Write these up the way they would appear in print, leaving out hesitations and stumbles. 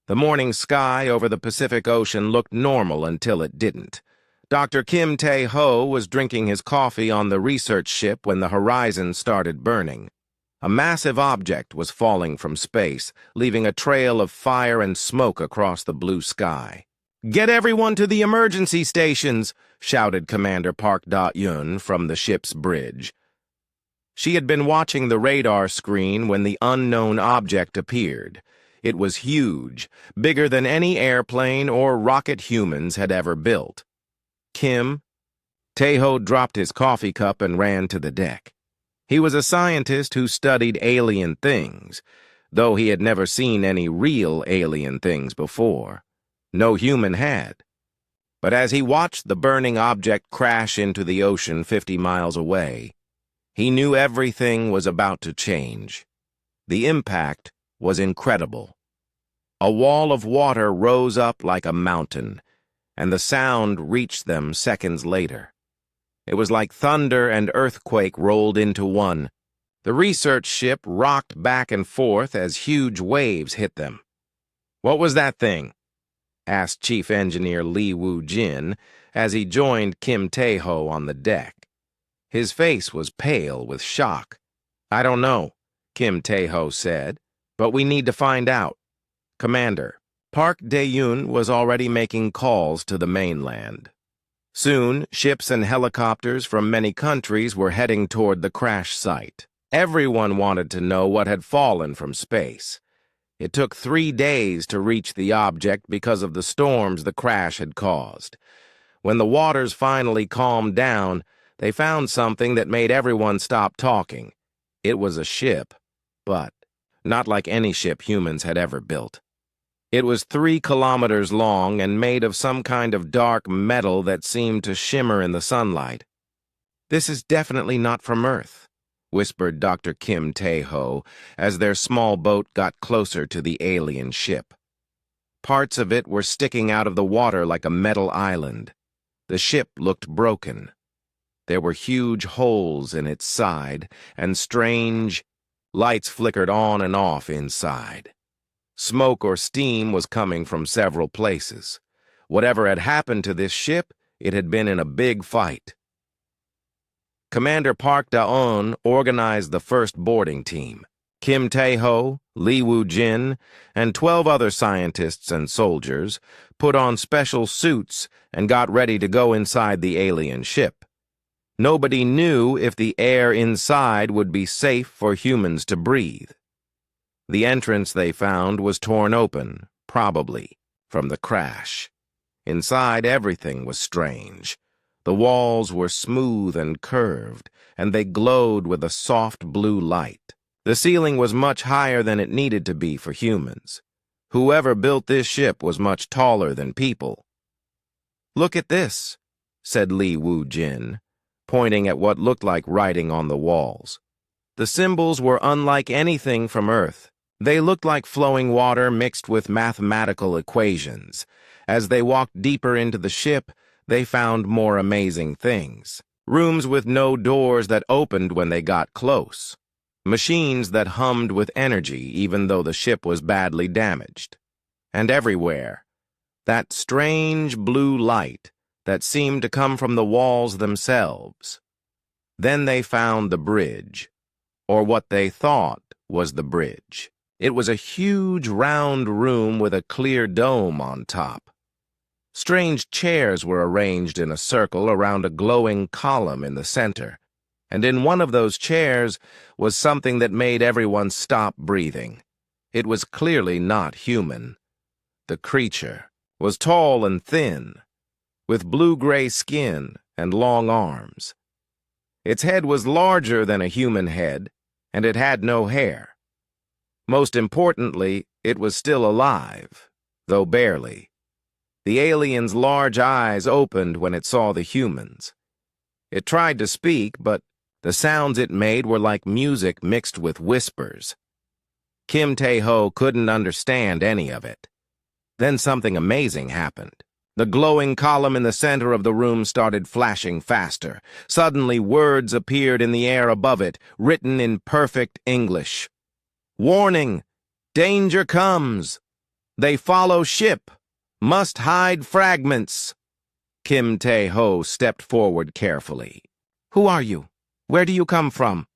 The morning sky over the Pacific Ocean looked normal until it didn't. Dr. Kim Tae-ho was drinking his coffee on the research ship when the horizon started burning. A massive object was falling from space, leaving a trail of fire and smoke across the blue sky. "Get everyone to the emergency stations!" shouted Commander Park Da-eun from the ship's bridge. She had been watching the radar screen when the unknown object appeared. It was huge, bigger than any airplane or rocket humans had ever built. Kim Tae-ho dropped his coffee cup and ran to the deck. He was a scientist who studied alien things, though he had never seen any real alien things before. No human had. But as he watched the burning object crash into the ocean 50 miles away, he knew everything was about to change. The impact was incredible. A wall of water rose up like a mountain, and the sound reached them seconds later. It was like thunder and earthquake rolled into one. The research ship rocked back and forth as huge waves hit them. "What was that thing?" asked Chief Engineer Lee Woo-jin as he joined Kim Tae-ho on the deck. His face was pale with shock. "I don't know," Kim Tae-ho said, "but we need to find out." Commander, Park Da-eun was already making calls to the mainland. Soon, ships and helicopters from many countries were heading toward the crash site. Everyone wanted to know what had fallen from space. It took 3 days to reach the object because of the storms the crash had caused. When the waters finally calmed down, they found something that made everyone stop talking. It was a ship, but not like any ship humans had ever built. It was 3 kilometers long and made of some kind of dark metal that seemed to shimmer in the sunlight. "This is definitely not from Earth," whispered Dr. Kim Tae-ho as their small boat got closer to the alien ship. Parts of it were sticking out of the water like a metal island. The ship looked broken. There were huge holes in its side, and strange lights flickered on and off inside. Smoke or steam was coming from several places. Whatever had happened to this ship, it had been in a big fight. Commander Park Da-eun organized the first boarding team. Kim Tae-ho, Lee Woo-jin, and 12 other scientists and soldiers put on special suits and got ready to go inside the alien ship. Nobody knew if the air inside would be safe for humans to breathe. The entrance they found was torn open, probably from the crash. Inside, everything was strange. The walls were smooth and curved, and they glowed with a soft blue light. The ceiling was much higher than it needed to be for humans. Whoever built this ship was much taller than people. "Look at this," said Lee Woo-jin, pointing at what looked like writing on the walls. The symbols were unlike anything from Earth. They looked like flowing water mixed with mathematical equations. As they walked deeper into the ship, they found more amazing things. Rooms with no doors that opened when they got close. Machines that hummed with energy even though the ship was badly damaged. And everywhere, that strange blue light that seemed to come from the walls themselves. Then they found the bridge, or what they thought was the bridge. It was a huge round room with a clear dome on top. Strange chairs were arranged in a circle around a glowing column in the center, and in one of those chairs was something that made everyone stop breathing. It was clearly not human. The creature was tall and thin, with blue-gray skin and long arms. Its head was larger than a human head, and it had no hair. Most importantly, it was still alive, though barely. The alien's large eyes opened when it saw the humans. It tried to speak, but the sounds it made were like music mixed with whispers. Kim Tae-ho couldn't understand any of it. Then something amazing happened. The glowing column in the center of the room started flashing faster. Suddenly, words appeared in the air above it, written in perfect English. "Warning! Danger comes!" They follow ship. Must hide fragments. Kim Tae-ho stepped forward carefully. Who are you? Where do you come from?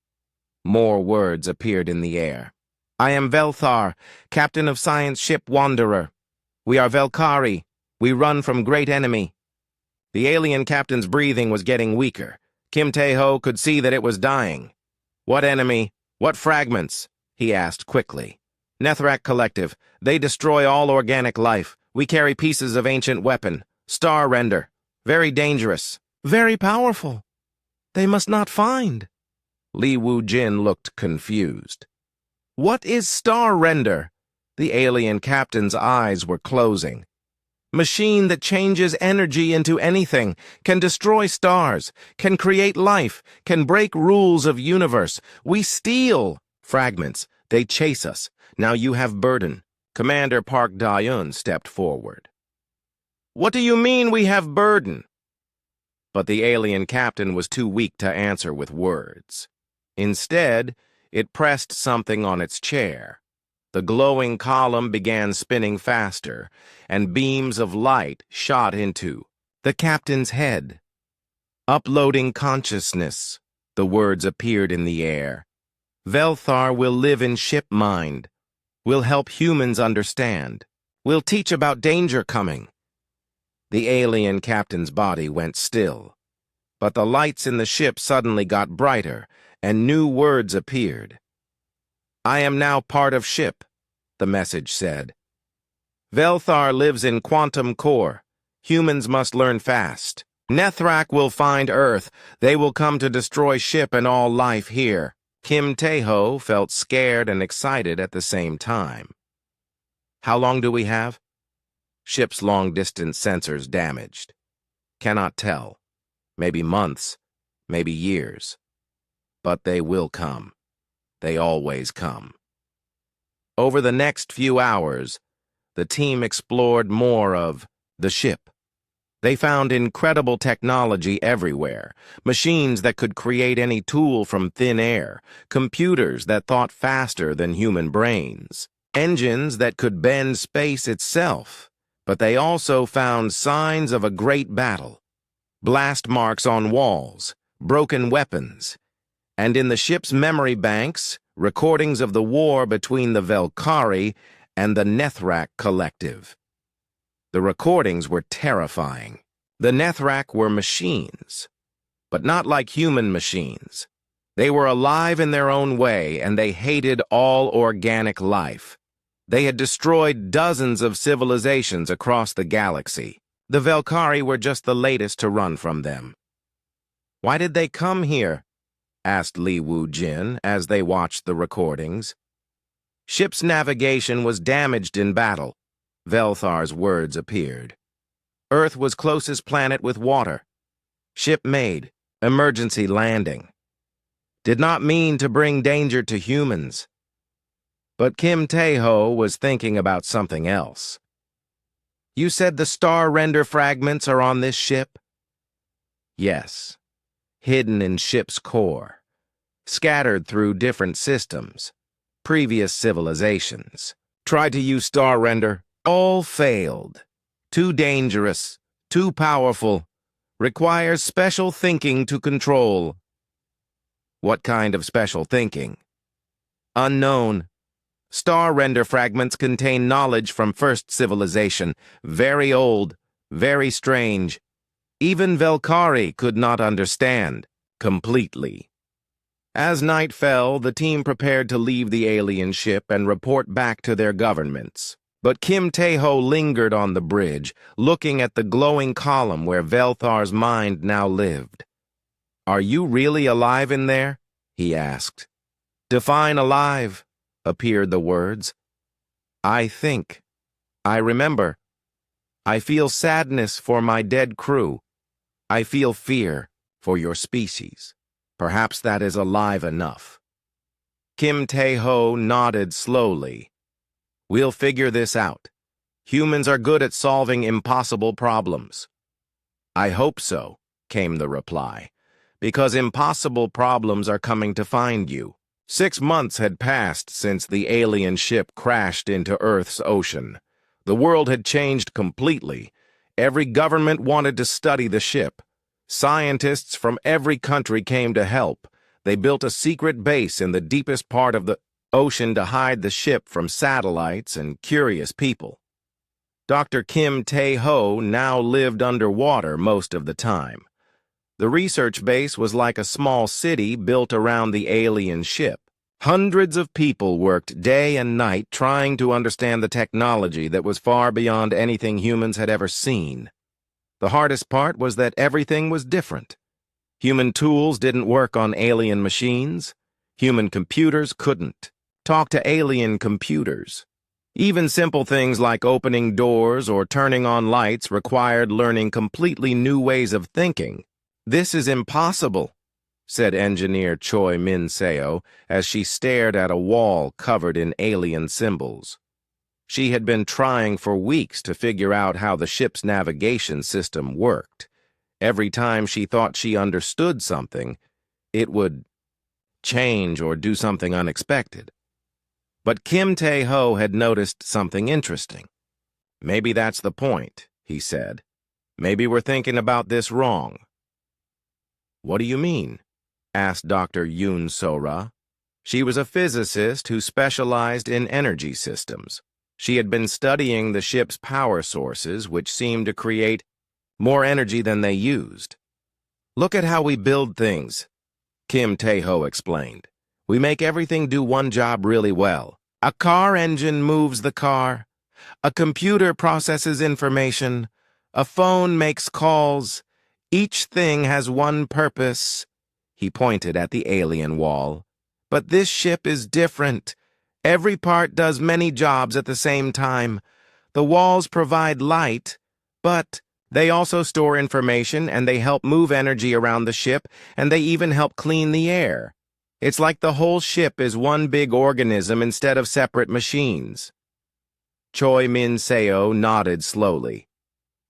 More words appeared in the air. I am Velthar, captain of science ship Wanderer. We are Velkari. We run from great enemy. The alien captain's breathing was getting weaker. Kim Tae-ho could see that it was dying. What enemy? What fragments? He asked quickly. Nethrak Collective. They destroy all organic life. We carry pieces of ancient weapon. Star render. Very dangerous. Very powerful. They must not find. Li Wu-jin looked confused. What is star render? The alien captain's eyes were closing. Machine that changes energy into anything, can destroy stars, can create life, can break rules of universe. We steal fragments. They chase us. Now you have burden. Commander Park Da-eun stepped forward. What do you mean we have burden? But the alien captain was too weak to answer with words. Instead, it pressed something on its chair. The glowing column began spinning faster, and beams of light shot into the captain's head. Uploading consciousness, the words appeared in the air. Velthar will live in ship mind. Will help humans understand. Will teach about danger coming. The alien captain's body went still, but the lights in the ship suddenly got brighter, and new words appeared. I am now part of ship, the message said. Velthar lives in quantum core. Humans must learn fast. Nethrak will find Earth. They will come to destroy ship and all life here. Kim Tae-ho felt scared and excited at the same time. How long do we have? Ship's long-distance sensors damaged. Cannot tell. Maybe months, maybe years. But they will come. They always come. Over the next few hours, the team explored more of the ship. They found incredible technology everywhere, machines that could create any tool from thin air, computers that thought faster than human brains, engines that could bend space itself. But they also found signs of a great battle, blast marks on walls, broken weapons, and in the ship's memory banks, recordings of the war between the Velkari and the Nethrak Collective. The recordings were terrifying. The Nethrak were machines, but not like human machines. They were alive in their own way, and they hated all organic life. They had destroyed dozens of civilizations across the galaxy. The Velkari were just the latest to run from them. Why did they come here? Asked Li Wu-jin as they watched the recordings. Ship's navigation was damaged in battle. Velthar's words appeared. Earth was closest planet with water. Ship made. Emergency landing. Did not mean to bring danger to humans. But Kim Tae-ho was thinking about something else. You said the star render fragments are on this ship? Yes. Hidden in ship's core. Scattered through different systems. Previous civilizations. Tried to use star render. All failed. Too dangerous. Too powerful. Requires special thinking to control. What kind of special thinking? Unknown. Star render fragments contain knowledge from first civilization. Very old. Very strange. Even Velkari could not understand completely. As night fell, the team prepared to leave the alien ship and report back to their governments. But Kim Tae-ho lingered on the bridge, looking at the glowing column where Velthar's mind now lived. Are you really alive in there? He asked. Define alive, appeared the words. I think. I remember. I feel sadness for my dead crew. I feel fear for your species. Perhaps that is alive enough. Kim Tae-ho nodded slowly. We'll figure this out. Humans are good at solving impossible problems. I hope so, came the reply, because impossible problems are coming to find you. 6 months had passed since the alien ship crashed into Earth's ocean. The world had changed completely. Every government wanted to study the ship. Scientists from every country came to help. They built a secret base in the deepest part of the ocean to hide the ship from satellites and curious people. Dr. Kim Tae-ho now lived underwater most of the time. The research base was like a small city built around the alien ship. Hundreds of people worked day and night trying to understand the technology that was far beyond anything humans had ever seen. The hardest part was that everything was different. Human tools didn't work on alien machines. Human computers couldn't talk to alien computers. Even simple things like opening doors or turning on lights required learning completely new ways of thinking. "This is impossible," said engineer Choi Min-seo as she stared at a wall covered in alien symbols. She had been trying for weeks to figure out how the ship's navigation system worked. Every time she thought she understood something, it would change or do something unexpected. But Kim Tae-ho had noticed something interesting. "Maybe that's the point," he said. "Maybe we're thinking about this wrong." "What do you mean?" asked Dr. Yoon Sora. She was a physicist who specialized in energy systems. She had been studying the ship's power sources, which seemed to create more energy than they used. "Look at how we build things," Kim Tae-ho explained. "We make everything do one job really well. A car engine moves the car. A computer processes information. A phone makes calls. Each thing has one purpose." He pointed at the alien wall. "But this ship is different. Every part does many jobs at the same time. The walls provide light, but they also store information and they help move energy around the ship and they even help clean the air. It's like the whole ship is one big organism instead of separate machines." Choi Min-seo nodded slowly.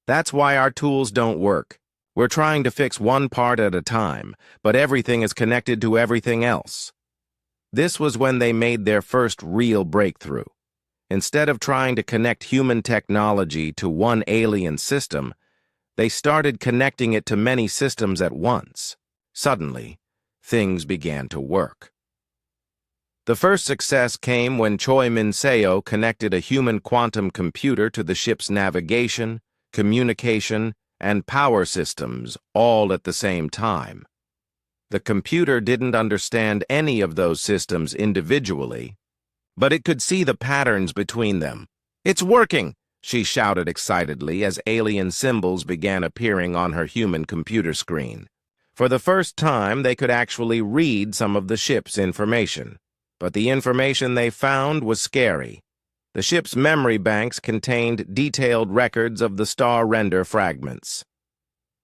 "That's why our tools don't work. We're trying to fix one part at a time, but everything is connected to everything else." This was when they made their first real breakthrough. Instead of trying to connect human technology to one alien system, they started connecting it to many systems at once. Suddenly, things began to work. The first success came when Choi Min-seo connected a human quantum computer to the ship's navigation, communication, and power systems all at the same time. The computer didn't understand any of those systems individually, but it could see the patterns between them. "It's working!" she shouted excitedly as alien symbols began appearing on her human computer screen. For the first time, they could actually read some of the ship's information. But the information they found was scary. The ship's memory banks contained detailed records of the star render fragments.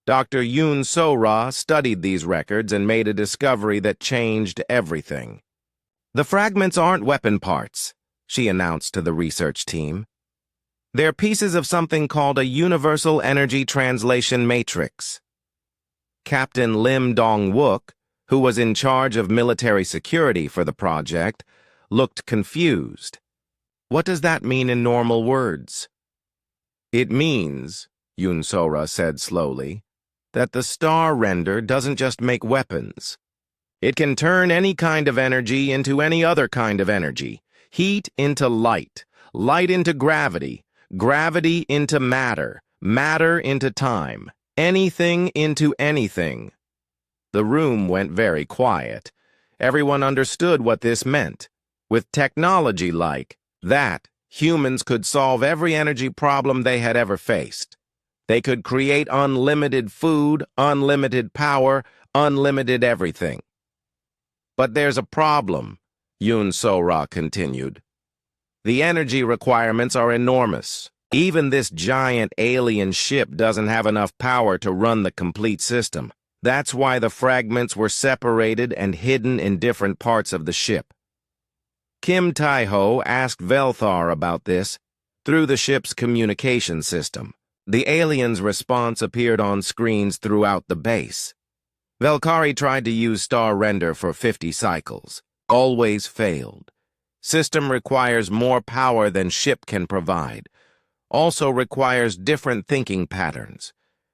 Dr. Yoon So-ra studied these records and made a discovery that changed everything. "The fragments aren't weapon parts," she announced to the research team. "They're pieces of something called a Universal Energy Translation Matrix." Captain Lim Dong-wook, who was in charge of military security for the project, looked confused. "What does that mean in normal words?" "It means," Yoon So-ra said slowly, "that the star render doesn't just make weapons. It can turn any kind of energy into any other kind of energy. Heat into light, light into gravity, gravity into matter, matter into time, anything into anything." The room went very quiet. Everyone understood what this meant. With technology like that, humans could solve every energy problem they had ever faced. They could create unlimited food, unlimited power, unlimited everything. "But there's a problem," Yoon So-ra continued. "The energy requirements are enormous. Even this giant alien ship doesn't have enough power to run the complete system. That's why the fragments were separated and hidden in different parts of the ship." Kim Tae-ho asked Velthar about this through the ship's communication system. The alien's response appeared on screens throughout the base. Velkari tried to use star render for 50 cycles. Always failed. System requires more power than ship can provide. also requires different thinking patterns.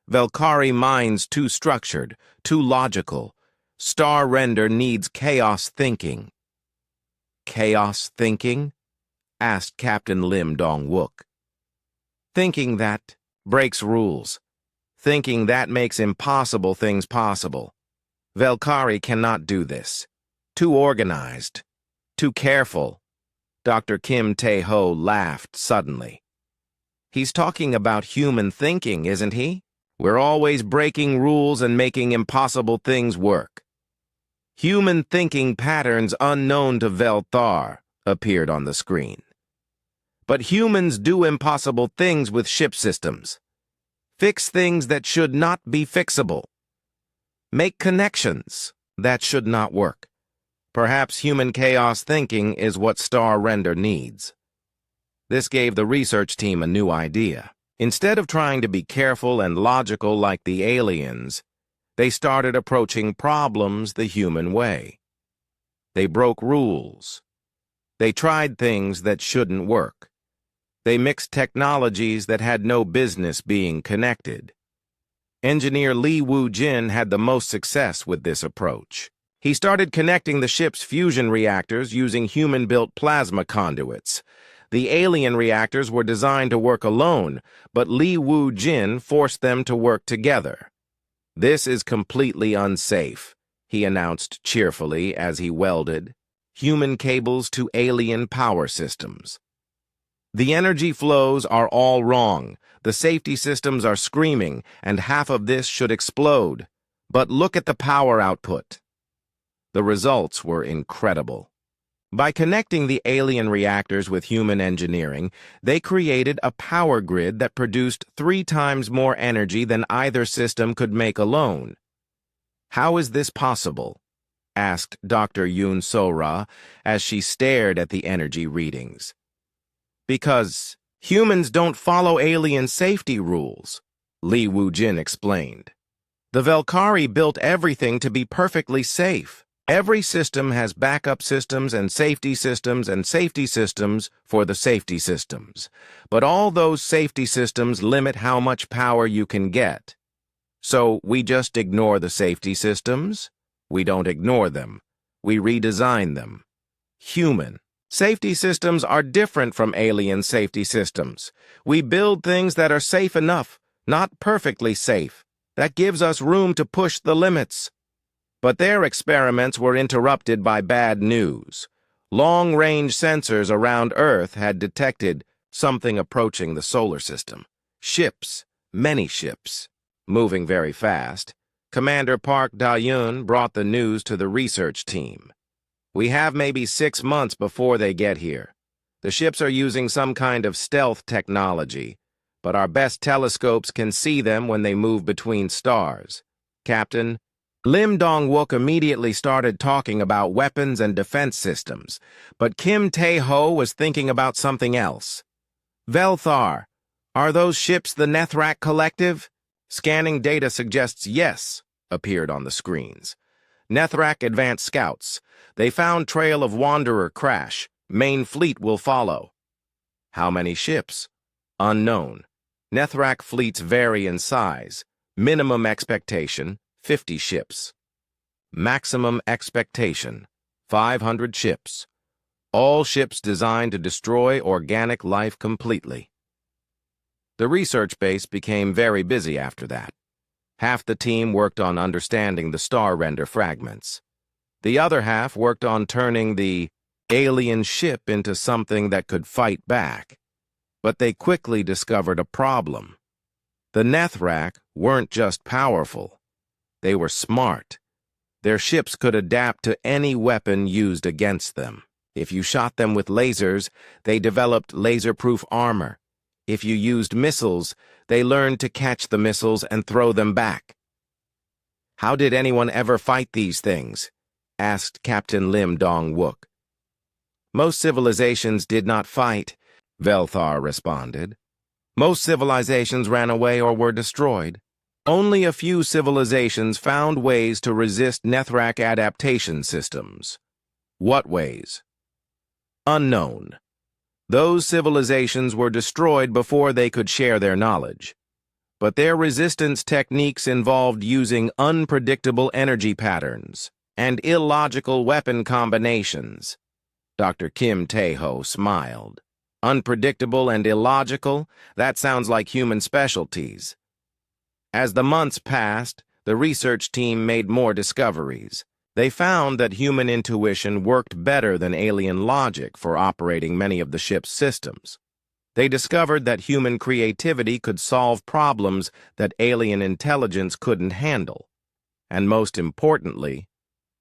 Valkyrie mind's too structured, too logical. Star Render needs chaos thinking. Chaos thinking? Asked Captain Lim Dong-wook. Thinking that breaks rules. Thinking that makes impossible things possible. Valkyrie cannot do this. Too organized. Too careful. Dr. Kim Tae-ho laughed suddenly. He's talking about human thinking, isn't he? We're always breaking rules and making impossible things work. Human thinking patterns unknown to Velthar appeared on the screen. But humans do impossible things with ship systems. Fix things that should not be fixable. Make connections that should not work. Perhaps human chaos thinking is what Star Render needs. This gave the research team a new idea. Instead of trying to be careful and logical like the aliens, they started approaching problems the human way. They broke rules. They tried things that shouldn't work. They mixed technologies that had no business being connected. Engineer Lee Woo-jin had the most success with this approach. He started connecting the ship's fusion reactors using human-built plasma conduits. The alien reactors were designed to work alone, but Lee Woo-jin forced them to work together. "This is completely unsafe," he announced cheerfully as he welded human cables to alien power systems. "The energy flows are all wrong. The safety systems are screaming, and half of this should explode. But look at the power output." The results were incredible. By connecting the alien reactors with human engineering, they created a power grid that produced 3 times more energy than either system could make alone. "How is this possible?" asked Dr. Yoon So-ra as she stared at the energy readings. "Because humans don't follow alien safety rules," Lee Woo-jin explained. "The Valkyrie built everything to be perfectly safe. Every system has backup systems and safety systems for the safety systems. But all those safety systems limit how much power you can get. So we just ignore the safety systems? We don't ignore them. We redesign them. Human safety systems are different from alien safety systems. We build things that are safe enough, not perfectly safe. That gives us room to push the limits." But their experiments were interrupted by bad news. Long-range sensors around Earth had detected something approaching the solar system. Ships, many ships, moving very fast. Commander Park Da-yoon brought the news to the research team. "We have maybe 6 months before they get here. The ships are using some kind of stealth technology, but our best telescopes can see them when they move between stars. Captain." Lim Dong-wook immediately started talking about weapons and defense systems, but Kim Tae-ho was thinking about something else. "Velthar, are those ships the Nethrak Collective?" "Scanning data suggests yes," appeared on the screens. "Nethrak advanced scouts. They found trail of Wanderer crash. Main fleet will follow." "How many ships?" "Unknown. Nethrak fleets vary in size. Minimum expectation, 50 ships. Maximum expectation, 500 ships. All ships designed to destroy organic life completely." The research base became very busy after that. Half the team worked on understanding the star render fragments. The other half worked on turning the alien ship into something that could fight back. But they quickly discovered a problem. The Nethrak weren't just powerful. They were smart. Their ships could adapt to any weapon used against them. If you shot them with lasers, they developed laser-proof armor. If you used missiles, they learned to catch the missiles and throw them back. "How did anyone ever fight these things?" asked Captain Lim Dong-wook. "Most civilizations did not fight," Velthar responded. "Most civilizations ran away or were destroyed. Only a few civilizations found ways to resist Nethrak adaptation systems." "What ways?" "Unknown. Those civilizations were destroyed before they could share their knowledge. But their resistance techniques involved using unpredictable energy patterns and illogical weapon combinations. Dr. Kim Tae-ho smiled. Unpredictable and illogical? That sounds like human specialties. As the months passed, the research team made more discoveries. They found that human intuition worked better than alien logic for operating many of the ship's systems. They discovered that human creativity could solve problems that alien intelligence couldn't handle. And most importantly,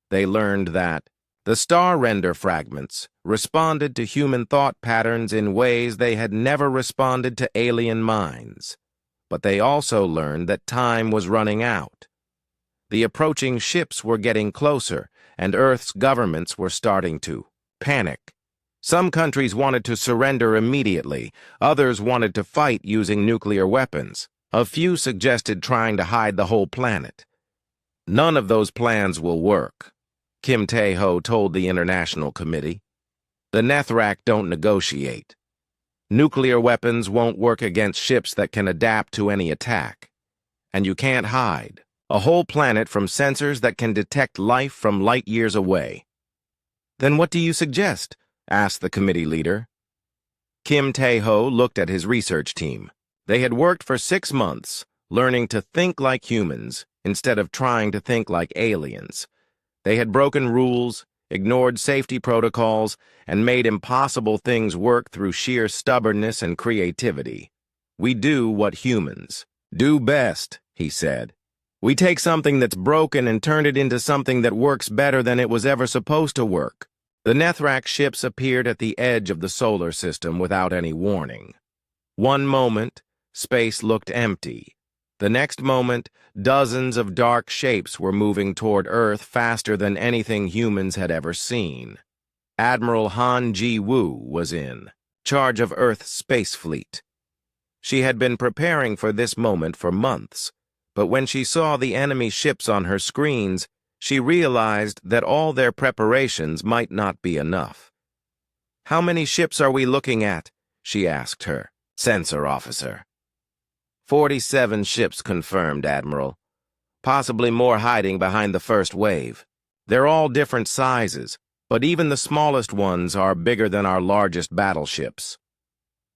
they learned that the star render fragments responded to human thought patterns in ways they had never responded to alien minds. But they also learned that time was running out. The approaching ships were getting closer, and Earth's governments were starting to panic. Some countries wanted to surrender immediately, others wanted to fight using nuclear weapons. A few suggested trying to hide the whole planet. None of those plans will work, Kim Tae-ho told the International Committee. The Nethrak don't negotiate. Nuclear weapons won't work against ships that can adapt to any attack. And you can't hide a whole planet from sensors that can detect life from light years away. Then what do you suggest? Asked the committee leader. Kim Tae-ho looked at his research team. They had worked for 6 months, learning to think like humans instead of trying to think like aliens. They had broken rules, ignored safety protocols, and made impossible things work through sheer stubbornness and creativity. We do what humans do best, he said. We take something that's broken and turn it into something that works better than it was ever supposed to work. The Nethrak ships appeared at the edge of the solar system without any warning. One moment, space looked empty. The next moment, dozens of dark shapes were moving toward Earth faster than anything humans had ever seen. Admiral Han Ji-woo was in charge of Earth's space fleet. She had been preparing for this moment for months, but when she saw the enemy ships on her screens, she realized that all their preparations might not be enough. "How many ships are we looking at?" she asked her sensor officer. 47 ships confirmed, Admiral. Possibly more hiding behind the first wave. They're all different sizes, but even the smallest ones are bigger than our largest battleships.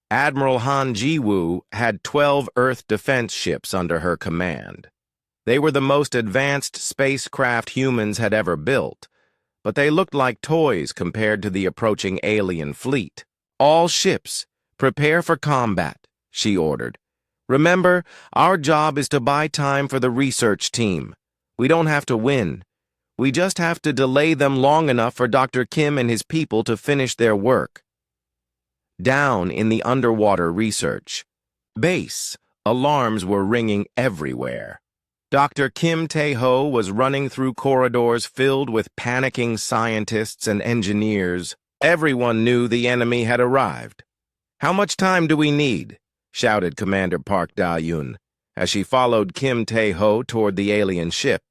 Admiral Han Ji-woo had 12 Earth defense ships under her command. They were the most advanced spacecraft humans had ever built, but they looked like toys compared to the approaching alien fleet. "All ships, prepare for combat," she ordered. "Remember, our job is to buy time for the research team. We don't have to win. We just have to delay them long enough for Dr. Kim and his people to finish their work." Down in the underwater research base, alarms were ringing everywhere. Dr. Kim Tae-ho was running through corridors filled with panicking scientists and engineers. Everyone knew the enemy had arrived. "How much time do we need?" shouted Commander Park Da-yoon as she followed Kim Tae-ho toward the alien ship.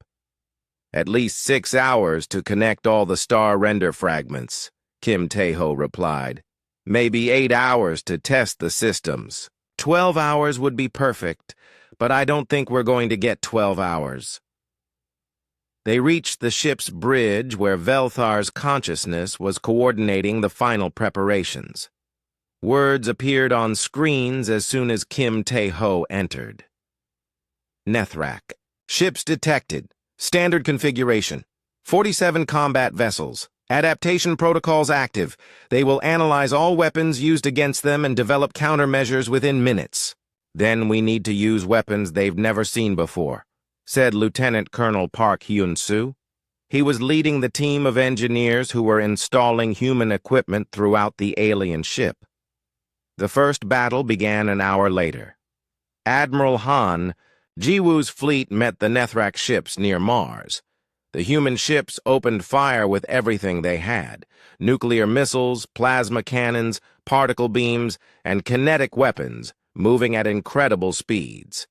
"At least 6 hours to connect all the star render fragments," Kim Tae-ho replied. "Maybe 8 hours to test the systems. 12 hours would be perfect, but I don't think we're going to get 12 hours. They reached the ship's bridge where Velthar's consciousness was coordinating the final preparations. Words appeared on screens as soon as Kim Tae-ho entered. Nethrak. Ships detected. Standard configuration. 47 combat vessels. Adaptation protocols active. They will analyze all weapons used against them and develop countermeasures within minutes. Then we need to use weapons they've never seen before, said Lieutenant Colonel Park Hyun-soo. He was leading the team of engineers who were installing human equipment throughout the alien ship. The first battle began an hour later. Admiral Han Ji-woo's fleet met the Nethrak ships near Mars. The human ships opened fire with everything they had: nuclear missiles, plasma cannons, particle beams, and kinetic weapons, moving at incredible speeds.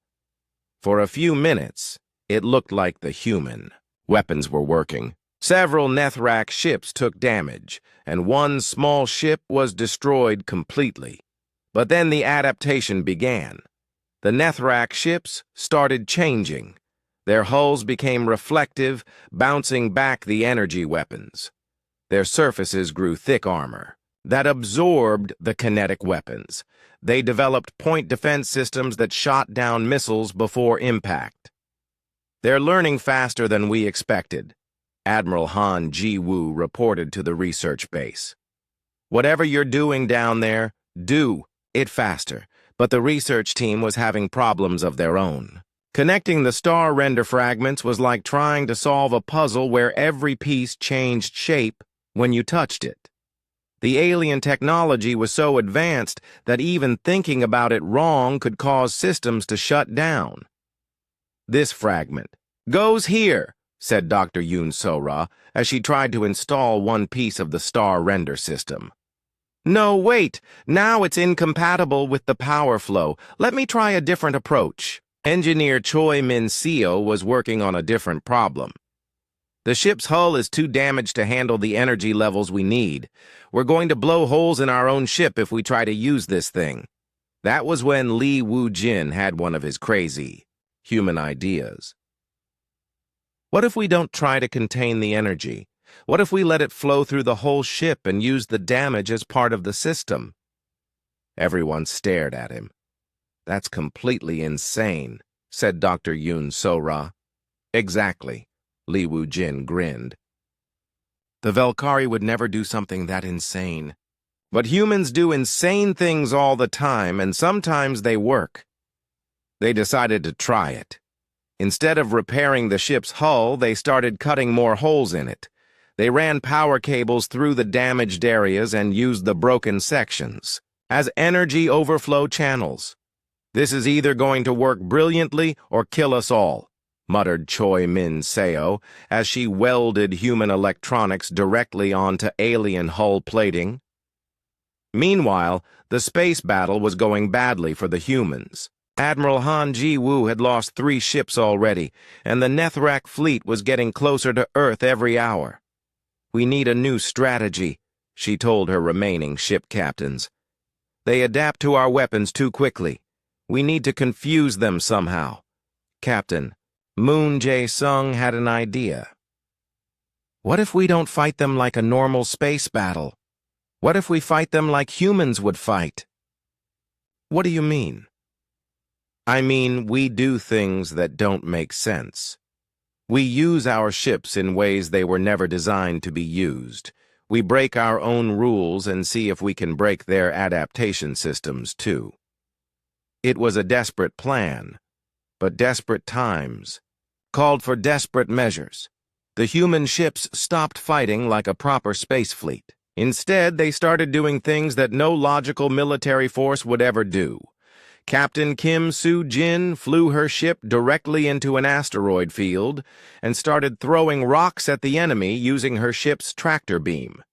For a few minutes, it looked like the human weapons were working. Several Nethrak ships took damage, and one small ship was destroyed completely. But then the adaptation began. The Nethrak ships started changing. Their hulls became reflective, bouncing back the energy weapons. Their surfaces grew thick armor that absorbed the kinetic weapons. They developed point defense systems that shot down missiles before impact. They're learning faster than we expected, Admiral Han Ji-woo reported to the research base. Whatever you're doing down there, do it faster. But the research team was having problems of their own. Connecting the star render fragments was like trying to solve a puzzle where every piece changed shape when you touched it. The alien technology was so advanced that even thinking about it wrong could cause systems to shut down. This fragment goes here, said Dr. Yoon So-ra as she tried to install one piece of the star render system. No, wait, now it's incompatible with the power flow. Let me try a different approach. Engineer Choi Min-seo was working on a different problem. The ship's hull is too damaged to handle the energy levels we need. We're going to blow holes in our own ship if we try to use this thing. That was when Lee Woo-jin had one of his crazy human ideas. What if we don't try to contain the energy? What if we let it flow through the whole ship and use the damage as part of the system? Everyone stared at him. That's completely insane, said Dr. Yoon So-ra. Exactly, Lee Woo-jin grinned. The Velkari would never do something that insane. But humans do insane things all the time, and sometimes they work. They decided to try it. Instead of repairing the ship's hull, they started cutting more holes in it. They ran power cables through the damaged areas and used the broken sections as energy overflow channels. This is either going to work brilliantly or kill us all, muttered Choi Min-seo as she welded human electronics directly onto alien hull plating. Meanwhile, the space battle was going badly for the humans. Admiral Han Ji-woo had lost 3 ships already, and the Nethrak fleet was getting closer to Earth every hour. We need a new strategy, she told her remaining ship captains. They adapt to our weapons too quickly. We need to confuse them somehow. Captain, Moon Jae-sung had an idea. What if we don't fight them like a normal space battle? What if we fight them like humans would fight? What do you mean? I mean, we do things that don't make sense. We use our ships in ways they were never designed to be used. We break our own rules and see if we can break their adaptation systems, too. It was a desperate plan, but desperate times called for desperate measures. The human ships stopped fighting like a proper space fleet. Instead, they started doing things that no logical military force would ever do. Captain Kim Soo-jin flew her ship directly into an asteroid field and started throwing rocks at the enemy using her ship's tractor beam.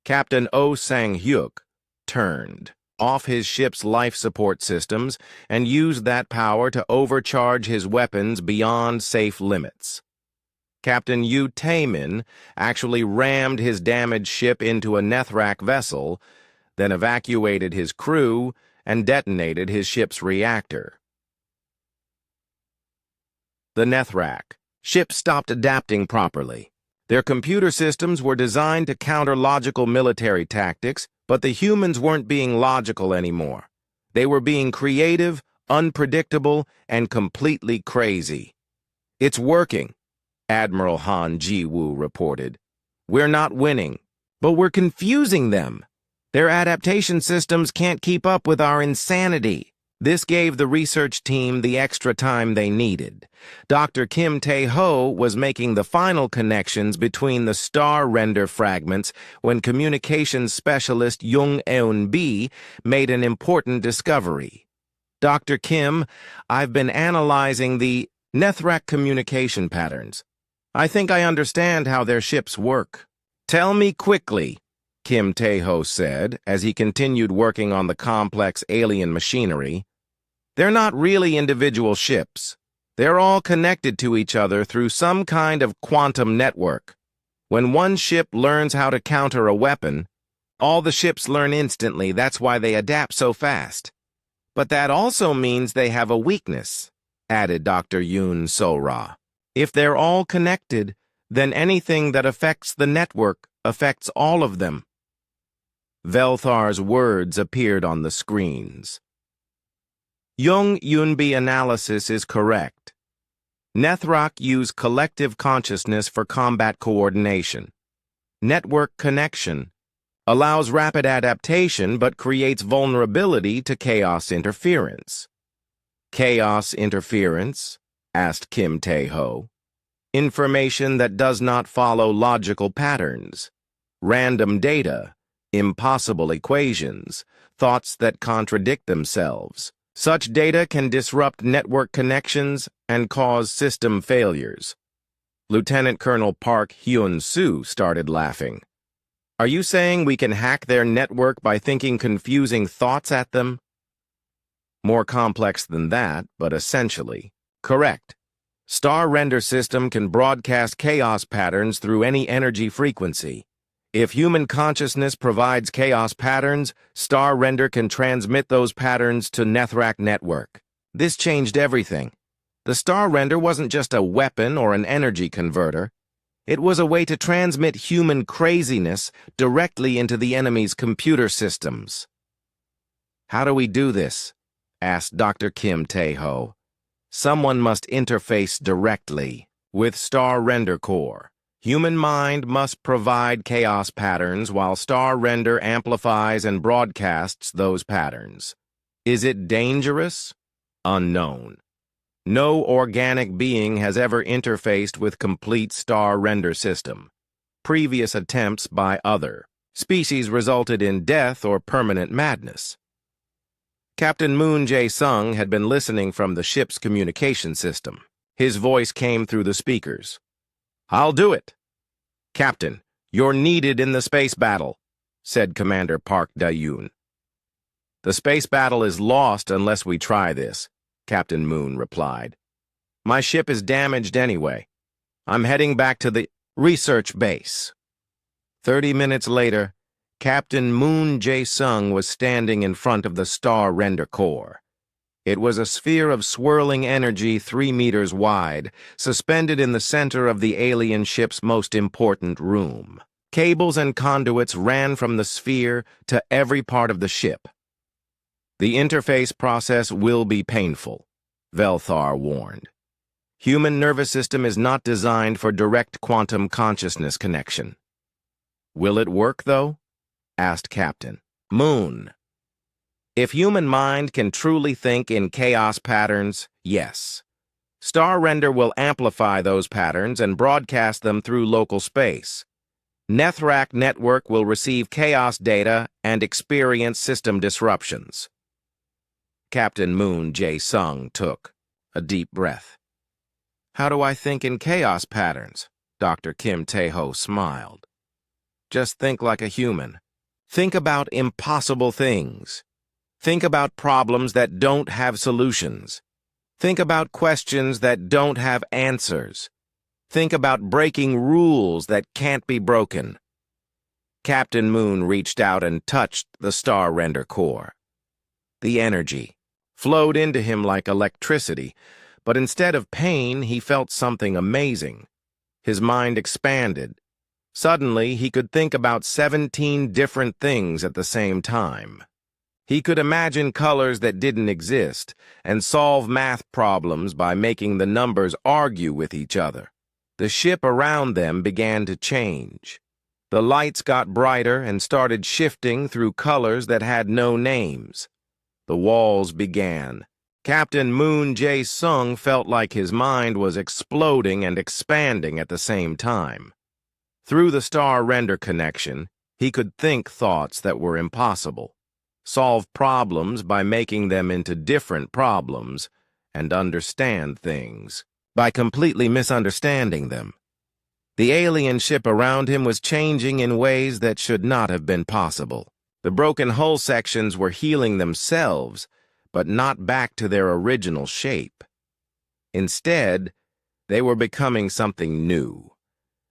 Captain Oh Sang-hyuk turned off his ship's life support systems and used that power to overcharge his weapons beyond safe limits. Captain Yu Taemin actually rammed his damaged ship into a Nethrak vessel, then evacuated his crew and detonated his ship's reactor. The Nethrak ship stopped adapting properly. Their computer systems were designed to counter logical military tactics, but the humans weren't being logical anymore. They were being creative, unpredictable, and completely crazy. It's working, Admiral Han Ji-woo reported. We're not winning, but we're confusing them. Their adaptation systems can't keep up with our insanity. This gave the research team the extra time they needed. Dr. Kim Tae-ho was making the final connections between the star render fragments when communications specialist Jung Eun-bi made an important discovery. Dr. Kim, I've been analyzing the Nethrak communication patterns. I think I understand how their ships work. Tell me quickly, Kim Tae-ho said as he continued working on the complex alien machinery. They're not really individual ships. They're all connected to each other through some kind of quantum network. When one ship learns how to counter a weapon, all the ships learn instantly. That's why they adapt so fast. But that also means they have a weakness, added Dr. Yoon So-ra. If they're all connected, then anything that affects the network affects all of them. Velthar's words appeared on the screens. Jung Yunbi analysis is correct. Nethrak use collective consciousness for combat coordination. Network connection allows rapid adaptation but creates vulnerability to chaos interference. Chaos interference? Asked Kim Tae-ho. Information that does not follow logical patterns. Random data. Impossible equations. Thoughts that contradict themselves. Such data can disrupt network connections and cause system failures. Lieutenant Colonel Park Hyun-soo started laughing. Are you saying we can hack their network by thinking confusing thoughts at them? More complex than that, but essentially. Correct. Star Render System can broadcast chaos patterns through any energy frequency. If human consciousness provides chaos patterns, Star Render can transmit those patterns to Nethrak network. This changed everything. The Star Render wasn't just a weapon or an energy converter. It was a way to transmit human craziness directly into the enemy's computer systems. How do we do this? Asked Dr. Kim Tae-ho. Someone must interface directly with Star Render Core. Human mind must provide chaos patterns while Star Render amplifies and broadcasts those patterns. Is it dangerous? Unknown. No organic being has ever interfaced with complete Star Render system. Previous attempts by other species resulted in death or permanent madness. Captain Moon Jae-sung had been listening from the ship's communication system. His voice came through the speakers. I'll do it. Captain, you're needed in the space battle, said Commander Park Da-yoon. The space battle is lost unless we try this, Captain Moon replied. My ship is damaged anyway. I'm heading back to the research base. 30 minutes later, Captain Moon Jae-sung was standing in front of the Star Render Core. It was a sphere of swirling energy 3 meters wide, suspended in the center of the alien ship's most important room. Cables and conduits ran from the sphere to every part of the ship. The interface process will be painful, Velthar warned. Human nervous system is not designed for direct quantum consciousness connection. Will it work, though? Asked Captain Moon. If human mind can truly think in chaos patterns, yes. Star Render will amplify those patterns and broadcast them through local space. Nethrak network will receive chaos data and experience system disruptions. Captain Moon Jae-sung took a deep breath. How do I think in chaos patterns? Dr. Kim Tae-ho smiled. Just think like a human. Think about impossible things. Think about problems that don't have solutions. Think about questions that don't have answers. Think about breaking rules that can't be broken. Captain Moon reached out and touched the Star Render Core. The energy flowed into him like electricity, but instead of pain, he felt something amazing. His mind expanded. Suddenly, he could think about 17 different things at the same time. He could imagine colors that didn't exist and solve math problems by making the numbers argue with each other. The ship around them began to change. The lights got brighter and started shifting through colors that had no names. The walls began. Captain Moon Jae-sung felt like his mind was exploding and expanding at the same time. Through the Star Render connection, he could think thoughts that were impossible, solve problems by making them into different problems, and understand things by completely misunderstanding them. The alien ship around him was changing in ways that should not have been possible. The broken hull sections were healing themselves, but not back to their original shape. Instead, they were becoming something new.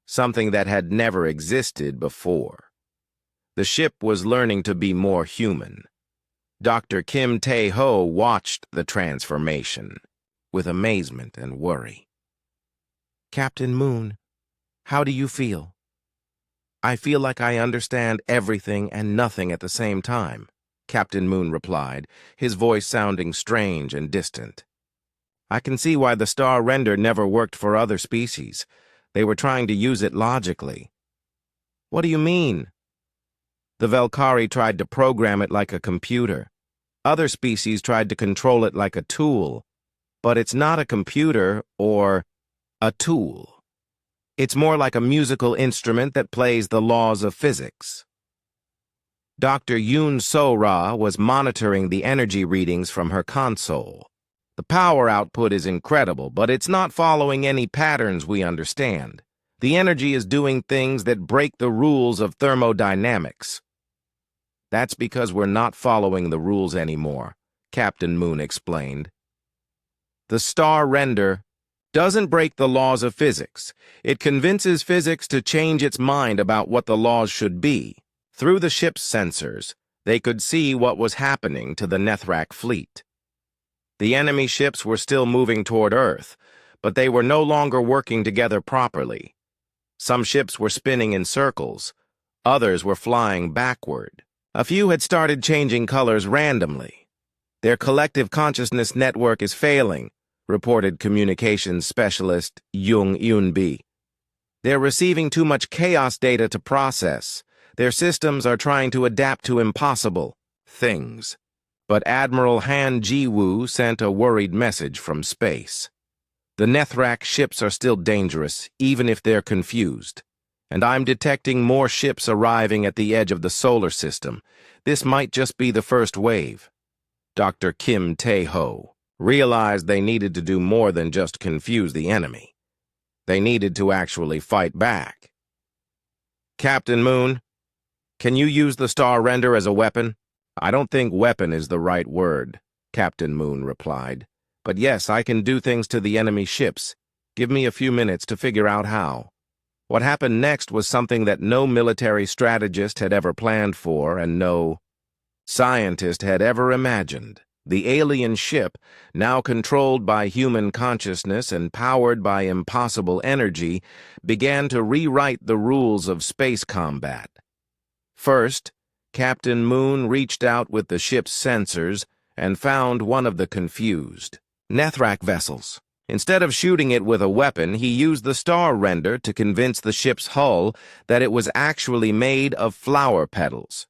something that had never existed before. The ship was learning to be more human. Dr. Kim Tae-ho watched the transformation with amazement and worry. "Captain Moon, how do you feel?" "I feel like I understand everything and nothing at the same time," Captain Moon replied, his voice sounding strange and distant. "I can see why the star render never worked for other species. They were trying to use it logically." "What do you mean?" "The Velkari tried to program it like a computer. Other species tried to control it like a tool. But it's not a computer or a tool. It's more like a musical instrument that plays the laws of physics." Dr. Yoon So-ra was monitoring the energy readings from her console. "The power output is incredible, but it's not following any patterns we understand. The energy is doing things that break the rules of thermodynamics." "That's because we're not following the rules anymore," Captain Moon explained. "The star render doesn't break the laws of physics. It convinces physics to change its mind about what the laws should be. Through the ship's sensors, they could see what was happening to the Nethrak fleet. The enemy ships were still moving toward Earth, but they were no longer working together properly. Some ships were spinning in circles. Others were flying backward. A few had started changing colors randomly. Their collective consciousness network is failing," reported communications specialist Jung Eun-bi. "They're receiving too much chaos data to process. Their systems are trying to adapt to impossible things." But Admiral Han Ji-woo sent a worried message from space. "The Nethrak ships are still dangerous, even if they're confused. And I'm detecting more ships arriving at the edge of the solar system. This might just be the first wave." Dr. Kim Tae-ho realized they needed to do more than just confuse the enemy. They needed to actually fight back. "Captain Moon, can you use the star render as a weapon?" "I don't think weapon is the right word," Captain Moon replied. "But yes, I can do things to the enemy ships. Give me a few minutes to figure out how." What happened next was something that no military strategist had ever planned for and no scientist had ever imagined. The alien ship, now controlled by human consciousness and powered by impossible energy, began to rewrite the rules of space combat. First, Captain Moon reached out with the ship's sensors and found one of the confused Nethrak vessels. Instead of shooting it with a weapon, he used the star render to convince the ship's hull that it was actually made of flower petals.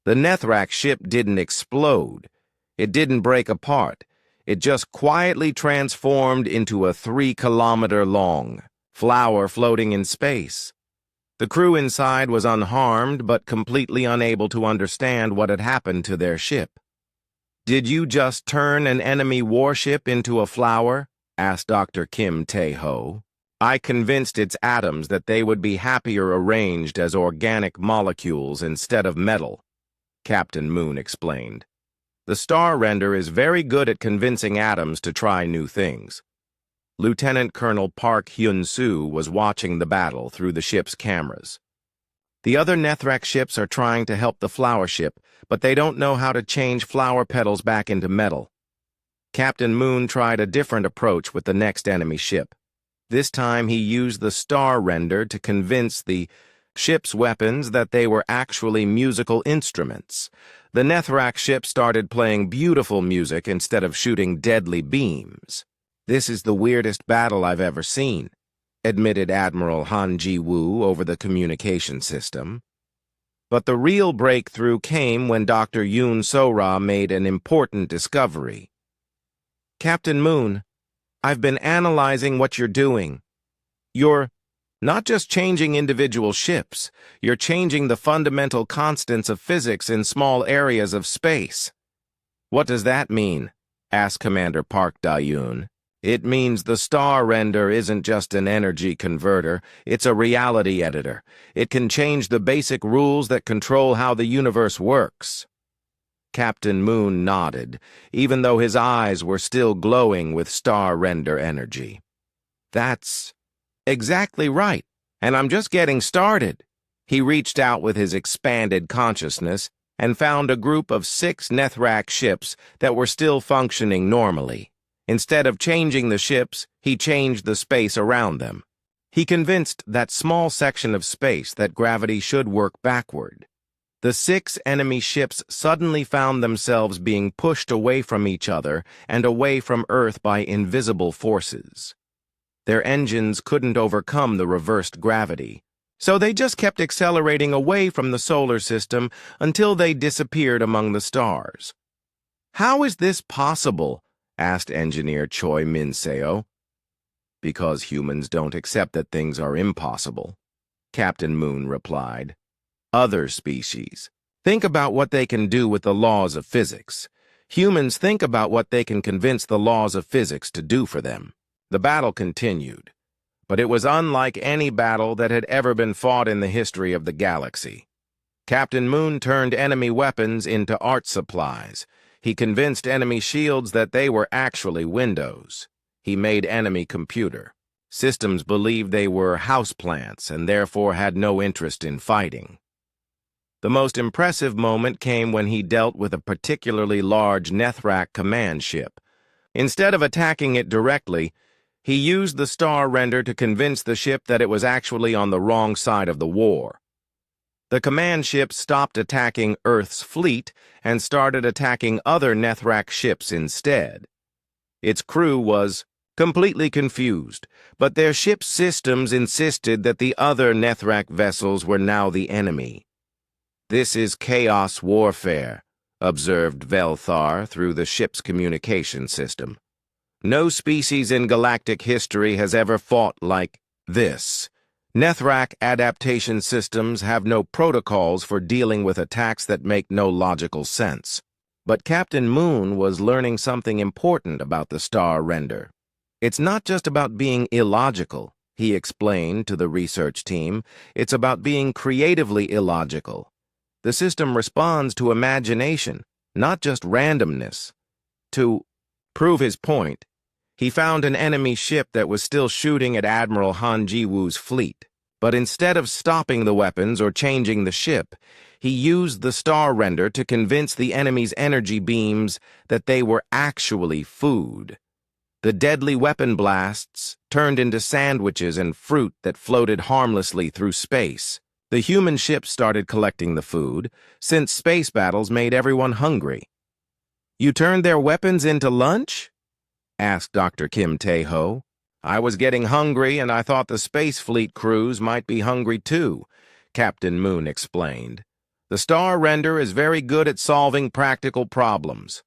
The Nethrak ship didn't explode. It didn't break apart. It just quietly transformed into a 3-kilometer-long flower floating in space. The crew inside was unharmed but completely unable to understand what had happened to their ship. "Did you just turn an enemy warship into a flower?" asked Dr. Kim Tae-ho. "I convinced its atoms that they would be happier arranged as organic molecules instead of metal," Captain Moon explained. "The star render is very good at convincing atoms to try new things." Lieutenant Colonel Park Hyun-soo was watching the battle through the ship's cameras. "The other Nethrak ships are trying to help the flower ship, but they don't know how to change flower petals back into metal." Captain Moon tried a different approach with the next enemy ship. This time he used the star render to convince the ship's weapons that they were actually musical instruments. The Nethrak ship started playing beautiful music instead of shooting deadly beams. "This is the weirdest battle I've ever seen," admitted Admiral Han Ji-woo over the communication system. But the real breakthrough came when Dr. Yoon So-ra made an important discovery. "Captain Moon, I've been analyzing what you're doing. You're not just changing individual ships, you're changing the fundamental constants of physics in small areas of space." "What does that mean?" asked Commander Park Da-yoon. "It means the star render isn't just an energy converter, it's a reality editor. It can change the basic rules that control how the universe works." Captain Moon nodded, even though his eyes were still glowing with star render energy. "That's exactly right," And I'm just getting started. He reached out with his expanded consciousness and found a group of 6 Nethrak ships that were still functioning normally. Instead of changing the ships, he changed the space around them. He convinced that small section of space that gravity should work backward. The 6 enemy ships suddenly found themselves being pushed away from each other and away from Earth by invisible forces. Their engines couldn't overcome the reversed gravity, so they just kept accelerating away from the solar system until they disappeared among the stars. "How is this possible?" asked engineer Choi Min-seo. "Because humans don't accept that things are impossible," Captain Moon replied. "Other species think about what they can do with the laws of physics. Humans think about what they can convince the laws of physics to do for them." The battle continued, but it was unlike any battle that had ever been fought in the history of the galaxy. Captain Moon turned enemy weapons into art supplies. He convinced enemy shields that they were actually windows. He made enemy computer. Systems believed they were houseplants and therefore had no interest in fighting. The most impressive moment came when he dealt with a particularly large Nethrak command ship. Instead of attacking it directly, he used the star render to convince the ship that it was actually on the wrong side of the war. The command ship stopped attacking Earth's fleet and started attacking other Nethrak ships instead. Its crew was completely confused, but their ship's systems insisted that the other Nethrak vessels were now the enemy. "This is chaos warfare," observed Velthar through the ship's communication system. "No species in galactic history has ever fought like this. Nethrak adaptation systems have no protocols for dealing with attacks that make no logical sense." But Captain Moon was learning something important about the star render. "It's not just about being illogical," he explained to the research team. "It's about being creatively illogical. The system responds to imagination, not just randomness." To prove his point, he found an enemy ship that was still shooting at Admiral Han Ji-woo's fleet. But instead of stopping the weapons or changing the ship, he used the star render to convince the enemy's energy beams that they were actually food. The deadly weapon blasts turned into sandwiches and fruit that floated harmlessly through space. The human ships started collecting the food, since space battles made everyone hungry. "You turned their weapons into lunch?" asked Dr. Kim Tae-ho. "I was getting hungry, and I thought the space fleet crews might be hungry too," Captain Moon explained. "The star render is very good at solving practical problems."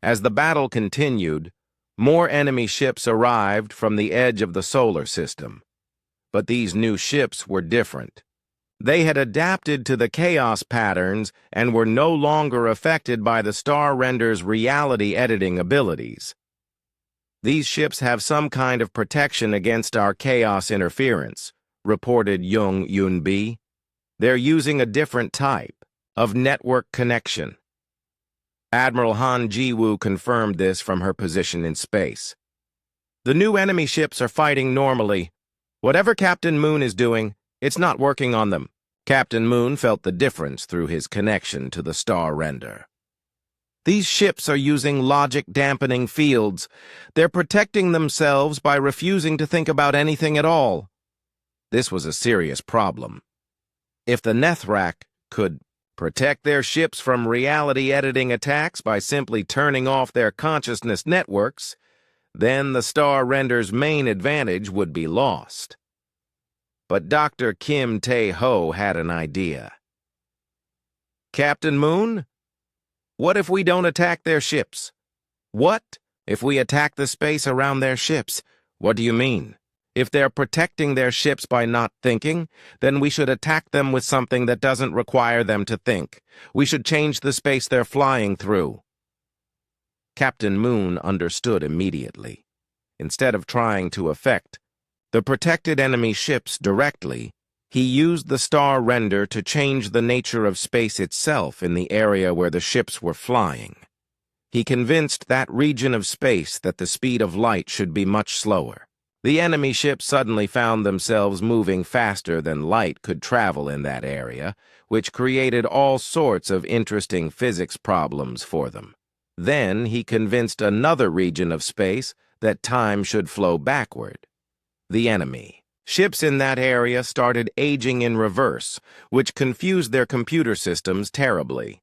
As the battle continued, more enemy ships arrived from the edge of the solar system. But these new ships were different. They had adapted to the chaos patterns and were no longer affected by the star render's reality editing abilities. "These ships have some kind of protection against our chaos interference," reported Jung Yun-bi. "They're using a different type of network connection." Admiral Han Ji-woo confirmed this from her position in space. "The new enemy ships are fighting normally. Whatever Captain Moon is doing, it's not working on them." Captain Moon felt the difference through his connection to the star render. "These ships are using logic-dampening fields. They're protecting themselves by refusing to think about anything at all." This was a serious problem. If the Nethrak could protect their ships from reality-editing attacks by simply turning off their consciousness networks, then the star render's main advantage would be lost. But Dr. Kim Tae-ho had an idea. "Captain Moon, what if we don't attack their ships?" "What if we attack the space around their ships?" "What do you mean?" "If they're protecting their ships by not thinking, then we should attack them with something that doesn't require them to think. We should change the space they're flying through." Captain Moon understood immediately. Instead of trying to affect the protected enemy ships directly, he used the star render to change the nature of space itself in the area where the ships were flying. He convinced that region of space that the speed of light should be much slower. The enemy ships suddenly found themselves moving faster than light could travel in that area, which created all sorts of interesting physics problems for them. Then he convinced another region of space that time should flow backward. The enemy ships in that area started aging in reverse, which confused their computer systems terribly.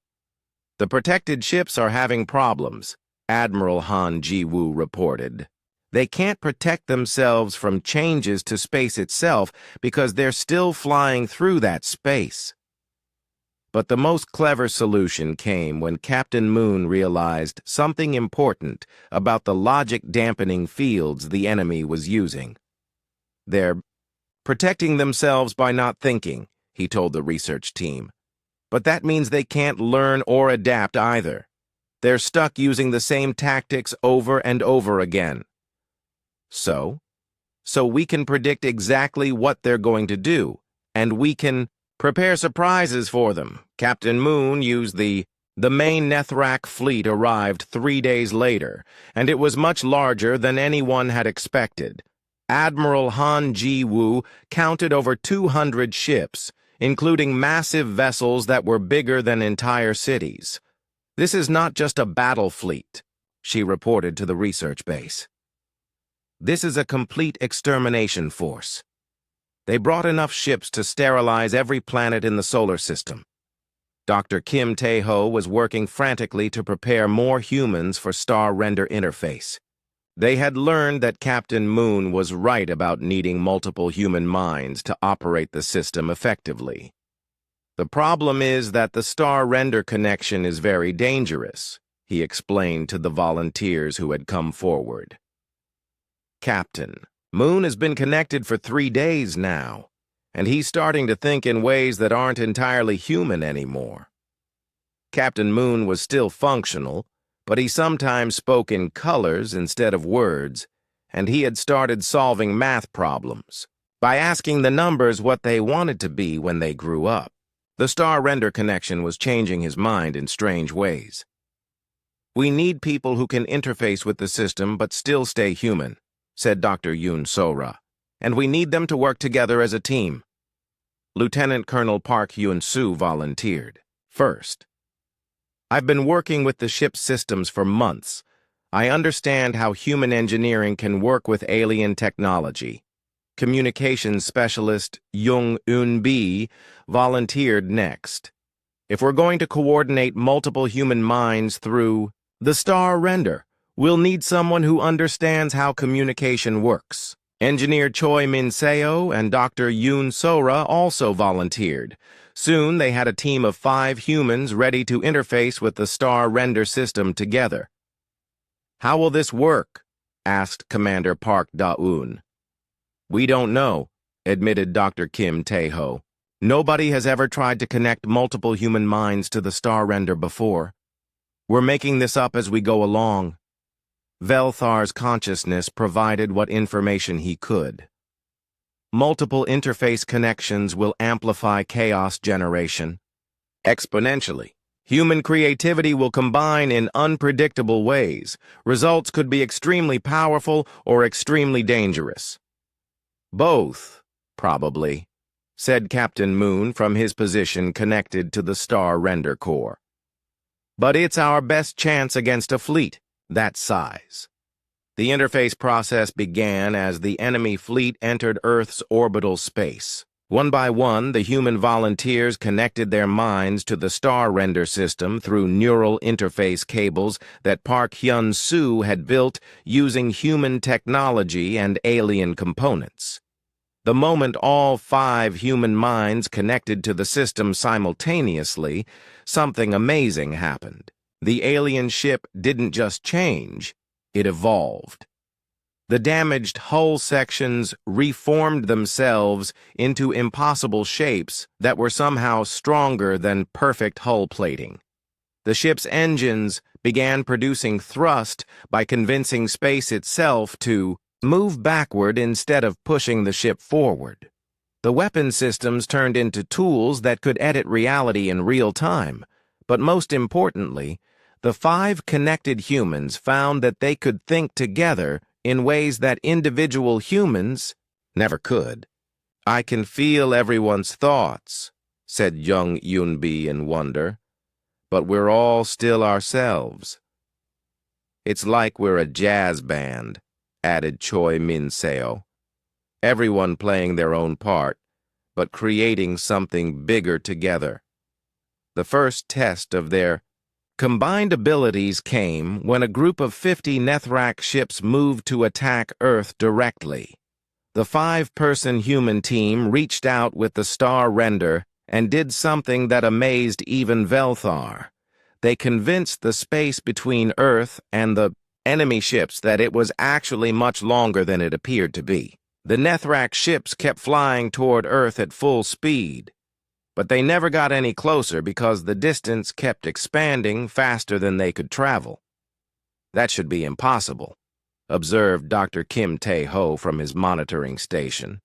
"The protected ships are having problems," Admiral Han Ji-woo reported. "They can't protect themselves from changes to space itself because they're still flying through that space." But the most clever solution came when Captain Moon realized something important about the logic-dampening fields the enemy was using. "They're protecting themselves by not thinking," he told the research team. "But that means they can't learn or adapt either. They're stuck using the same tactics over and over again. So we can predict exactly what they're going to do, and we can prepare surprises for them." Captain Moon used the main Nethrak fleet arrived 3 days later, and it was much larger than anyone had expected. Admiral Han Ji-woo counted over 200 ships, including massive vessels that were bigger than entire cities. "This is not just a battle fleet," she reported to the research base. "This is a complete extermination force. They brought enough ships to sterilize every planet in the solar system." Dr. Kim Tae-ho was working frantically to prepare more humans for Star Render Interface. They had learned that Captain Moon was right about needing multiple human minds to operate the system effectively. "The problem is that the Star Render connection is very dangerous," he explained to the volunteers who had come forward. "Captain, Moon has been connected for 3 days now, and he's starting to think in ways that aren't entirely human anymore." Captain Moon was still functional, but he sometimes spoke in colors instead of words, and he had started solving math problems by asking the numbers what they wanted to be when they grew up. The Star Render connection was changing his mind in strange ways. "We need people who can interface with the system but still stay human," said Dr. Yoon Sora, "and we need them to work together as a team." Lieutenant Colonel Park Hyun-soo volunteered. "First, I've been working with the ship's systems for months. I understand how human engineering can work with alien technology." Communications specialist Jung Eun-bi volunteered next. "If we're going to coordinate multiple human minds through the Star Render, we'll need someone who understands how communication works." Engineer Choi Min-seo and Dr. Yoon Sora also volunteered. Soon they had a team of 5 humans ready to interface with the Star Render system together. "How will this work?" asked Commander Park Da-eun. "We don't know," admitted Dr. Kim Tae-ho. "Nobody has ever tried to connect multiple human minds to the Star Render before. We're making this up as we go along." Velthar's consciousness provided what information he could. "Multiple interface connections will amplify chaos generation exponentially. Human creativity will combine in unpredictable ways. Results could be extremely powerful or extremely dangerous." "Both, probably," said Captain Moon from his position connected to the Star Render Core. "But it's our best chance against a fleet that size." The interface process began as the enemy fleet entered Earth's orbital space. One by one, the human volunteers connected their minds to the Star Render system through neural interface cables that Park Hyun-soo had built using human technology and alien components. The moment all 5 human minds connected to the system simultaneously, something amazing happened. The alien ship didn't just change, it evolved. The damaged hull sections reformed themselves into impossible shapes that were somehow stronger than perfect hull plating. The ship's engines began producing thrust by convincing space itself to move backward instead of pushing the ship forward. The weapon systems turned into tools that could edit reality in real time, but most importantly, the 5 connected humans found that they could think together in ways that individual humans never could. "I can feel everyone's thoughts," said young Yunbi in wonder, "but we're all still ourselves." "It's like we're a jazz band," added Choi Min-seo. "Everyone playing their own part, but creating something bigger together." The first test of their combined abilities came when a group of 50 Nethrak ships moved to attack Earth directly. The 5-person human team reached out with the Star Render and did something that amazed even Velthar. They convinced the space between Earth and the enemy ships that it was actually much longer than it appeared to be. The Nethrak ships kept flying toward Earth at full speed, but they never got any closer because the distance kept expanding faster than they could travel. "That should be impossible," observed Dr. Kim Tae-ho from his monitoring station.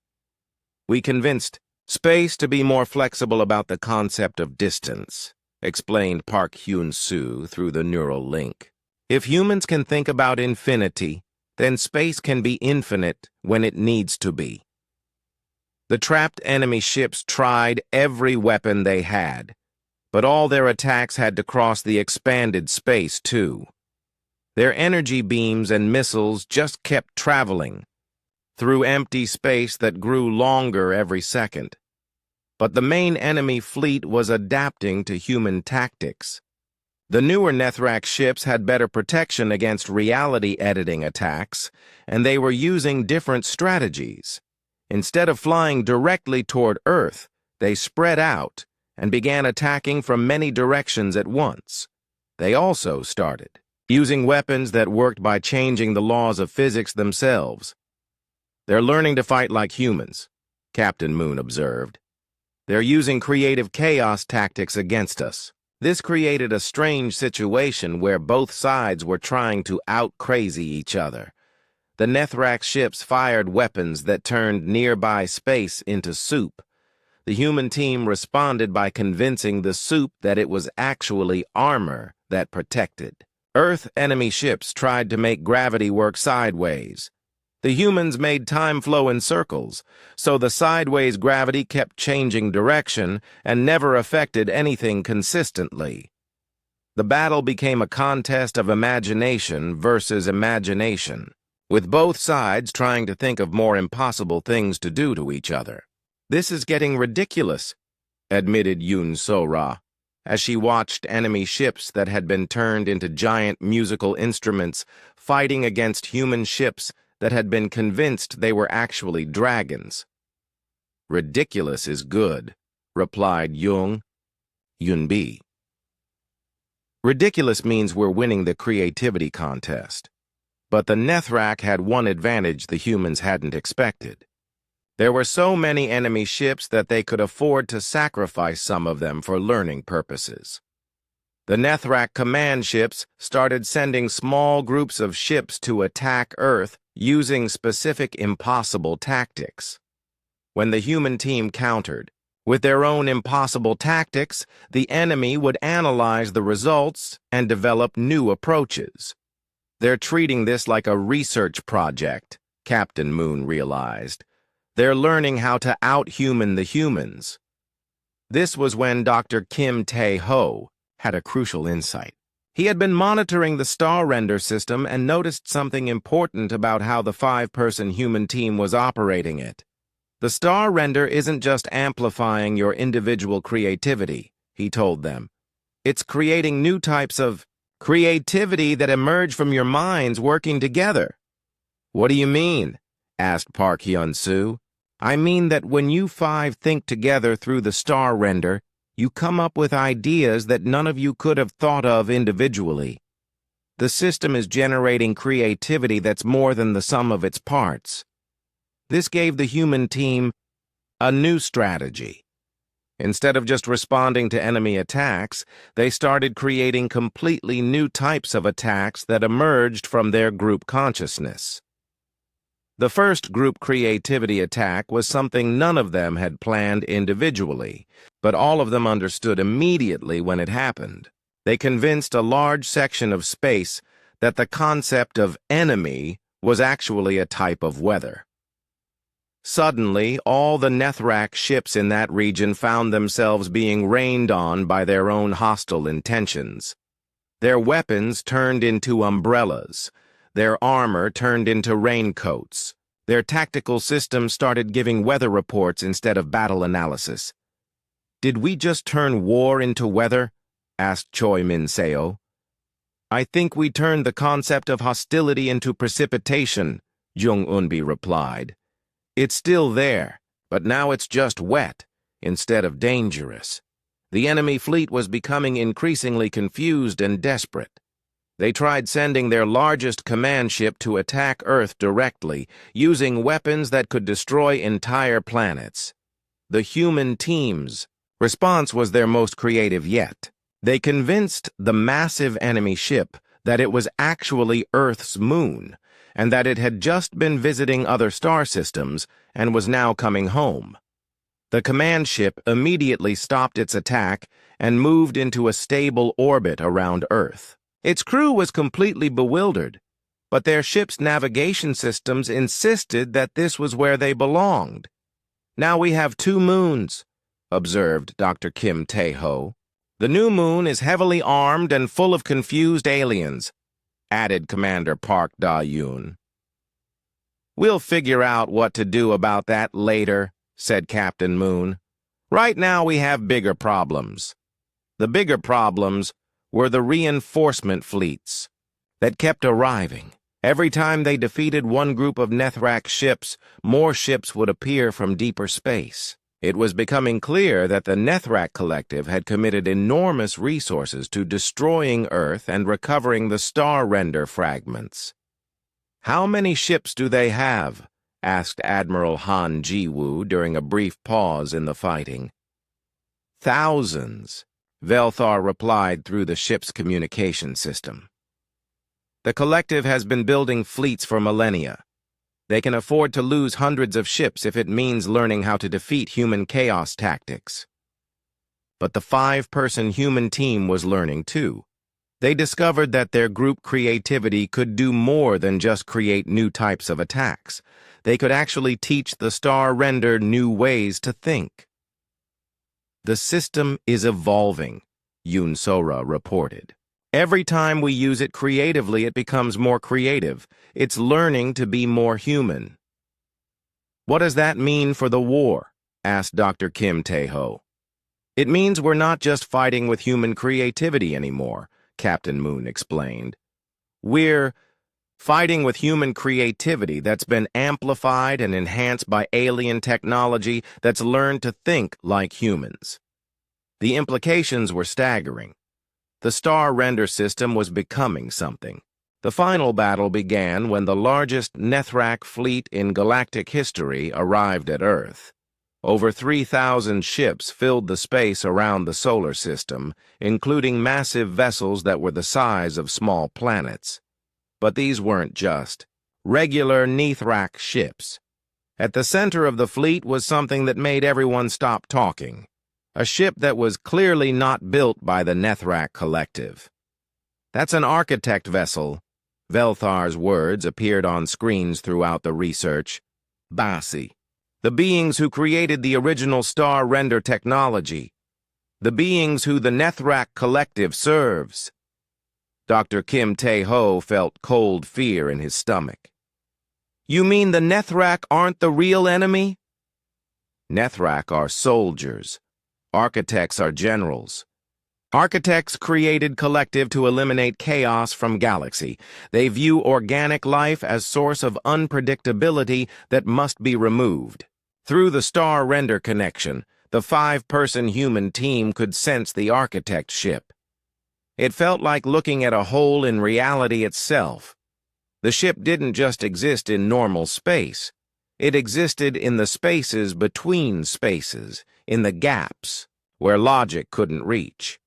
"We convinced space to be more flexible about the concept of distance," explained Park Hyun-soo through the neural link. "If humans can think about infinity, then space can be infinite when it needs to be." The trapped enemy ships tried every weapon they had, but all their attacks had to cross the expanded space, too. Their energy beams and missiles just kept traveling through empty space that grew longer every second. But the main enemy fleet was adapting to human tactics. The newer Nethrak ships had better protection against reality editing attacks, and they were using different strategies. Instead of flying directly toward Earth, they spread out and began attacking from many directions at once. They also started using weapons that worked by changing the laws of physics themselves. "They're learning to fight like humans," Captain Moon observed. "They're using creative chaos tactics against us." This created a strange situation where both sides were trying to out-crazy each other. The Nethrak ships fired weapons that turned nearby space into soup. The human team responded by convincing the soup that it was actually armor that protected. Earth enemy ships tried to make gravity work sideways. The humans made time flow in circles, so the sideways gravity kept changing direction and never affected anything consistently. The battle became a contest of imagination versus imagination, with both sides trying to think of more impossible things to do to each other. "This is getting ridiculous," admitted Yoon So-ra, as she watched enemy ships that had been turned into giant musical instruments fighting against human ships that had been convinced they were actually dragons. "Ridiculous is good," replied Yunbi. "Ridiculous means we're winning the creativity contest. But the Nethrak had one advantage the humans hadn't expected. There were so many enemy ships that they could afford to sacrifice some of them for learning purposes. The Nethrak command ships started sending small groups of ships to attack Earth using specific impossible tactics. When the human team countered, with their own impossible tactics, the enemy would analyze the results and develop new approaches. "They're treating this like a research project," Captain Moon realized. "They're learning how to out-human the humans." This was when Dr. Kim Tae-ho had a crucial insight. He had been monitoring the Star Render system and noticed something important about how the 5-person human team was operating it. "The Star Render isn't just amplifying your individual creativity," he told them. "It's creating new types of creativity that emerge from your minds working together." "What do you mean?" asked Park Hyun-soo. "I mean that when you 5 think together through the Star Render, you come up with ideas that none of you could have thought of individually. The system is generating creativity that's more than the sum of its parts." This gave the human team a new strategy. Instead of just responding to enemy attacks, they started creating completely new types of attacks that emerged from their group consciousness. The first group creativity attack was something none of them had planned individually, but all of them understood immediately when it happened. They convinced a large section of space that the concept of enemy was actually a type of weather. Suddenly, all the Nethrak ships in that region found themselves being rained on by their own hostile intentions. Their weapons turned into umbrellas. Their armor turned into raincoats. Their tactical systems started giving weather reports instead of battle analysis. "Did we just turn war into weather?" asked Choi Min-seo. "I think we turned the concept of hostility into precipitation," Jung Eunbi replied. "It's still there, but now it's just wet, instead of dangerous." The enemy fleet was becoming increasingly confused and desperate. They tried sending their largest command ship to attack Earth directly, using weapons that could destroy entire planets. The human team's response was their most creative yet. They convinced the massive enemy ship that it was actually Earth's moon, and that it had just been visiting other star systems and was now coming home. The command ship immediately stopped its attack and moved into a stable orbit around Earth. Its crew was completely bewildered, but their ship's navigation systems insisted that this was where they belonged. "Now we have 2 moons," observed Dr. Kim Tae-ho. "The new moon is heavily armed and full of confused aliens," added Commander Park Da-yoon. "We'll figure out what to do about that later," said Captain Moon. "Right now we have bigger problems." The bigger problems were the reinforcement fleets that kept arriving. Every time they defeated one group of Nethrak ships, more ships would appear from deeper space. It was becoming clear that the Nethrak Collective had committed enormous resources to destroying Earth and recovering the star render fragments. "How many ships do they have?" asked Admiral Han Ji-woo during a brief pause in the fighting. "Thousands," Velthar replied through the ship's communication system. "The Collective has been building fleets for millennia. They can afford to lose hundreds of ships if it means learning how to defeat human chaos tactics." But the 5-person human team was learning too. They discovered that their group creativity could do more than just create new types of attacks. They could actually teach the Star Render new ways to think. "The system is evolving," Yoon Sora reported. "Every time we use it creatively, it becomes more creative. It's learning to be more human." "What does that mean for the war?" asked Dr. Kim Tae-ho. "It means we're not just fighting with human creativity anymore," Captain Moon explained. "We're fighting with human creativity that's been amplified and enhanced by alien technology that's learned to think like humans." The implications were staggering. The star render system was becoming something. The final battle began when the largest Nethrak fleet in galactic history arrived at Earth. Over 3,000 ships filled the space around the solar system, including massive vessels that were the size of small planets. But these weren't just regular Nethrak ships. At the center of the fleet was something that made everyone stop talking. A ship that was clearly not built by the Nethrak Collective. "That's an architect vessel." Velthar's words appeared on screens throughout the research. "Basi. The beings who created the original star render technology. The beings who the Nethrak Collective serves." Dr. Kim Tae-ho felt cold fear in his stomach. "You mean the Nethrak aren't the real enemy?" "Nethrak are soldiers. Architects are generals. Architects created Collective to eliminate chaos from galaxy. They view organic life as source of unpredictability that must be removed. Through the star render connection, the 5-person human team could sense the architect ship. It felt like looking at a hole in reality itself. The ship didn't just exist in normal space. It existed in the spaces between spaces, in the gaps, where logic couldn't reach.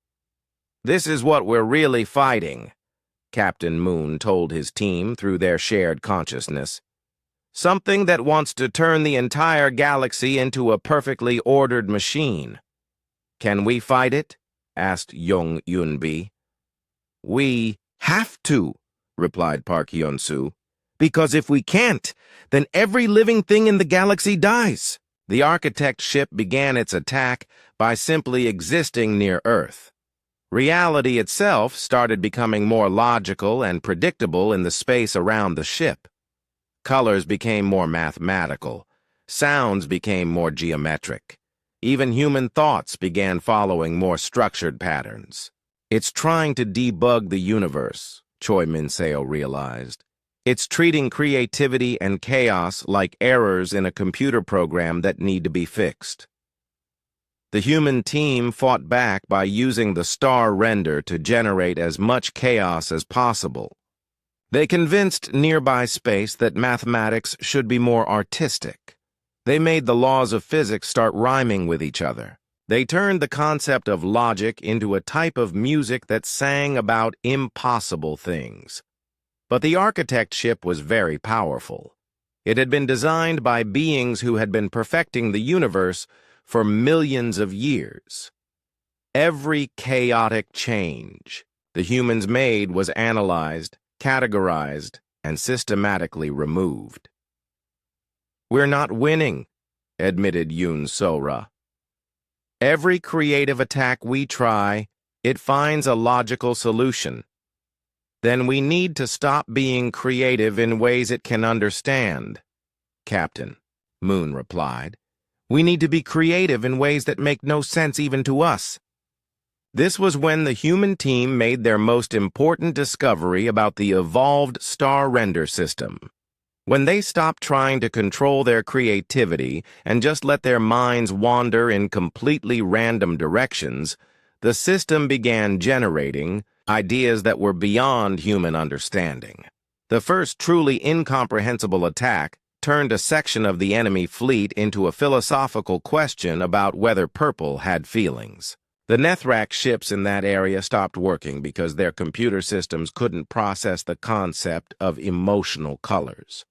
"This is what we're really fighting," Captain Moon told his team through their shared consciousness. "Something that wants to turn the entire galaxy into a perfectly ordered machine." "Can we fight it?" asked Jung Eunbi. "We have to," replied Park Hyun-soo. Because if we can't, then every living thing in the galaxy dies. The architect ship began its attack by simply existing near Earth. Reality itself started becoming more logical and predictable in the space around the ship. Colors became more mathematical. Sounds became more geometric. Even human thoughts began following more structured patterns. It's trying to debug the universe, Choi Min-seo realized. It's treating creativity and chaos like errors in a computer program that need to be fixed. The human team fought back by using the star render to generate as much chaos as possible. They convinced nearby space that mathematics should be more artistic. They made the laws of physics start rhyming with each other. They turned the concept of logic into a type of music that sang about impossible things. But the architect ship was very powerful. It had been designed by beings who had been perfecting the universe for millions of years. Every chaotic change the humans made was analyzed, categorized, and systematically removed. "We're not winning," admitted Yoon Sora. "Every creative attack we try, it finds a logical solution. Then we need to stop being creative in ways it can understand." "Captain," Moon replied, "we need to be creative in ways that make no sense even to us." This was when the human team made their most important discovery about the evolved star render system. When they stopped trying to control their creativity and just let their minds wander in completely random directions, the system began generating ideas that were beyond human understanding. The first truly incomprehensible attack turned a section of the enemy fleet into a philosophical question about whether purple had feelings. The Nethrak ships in that area stopped working because their computer systems couldn't process the concept of emotional colors.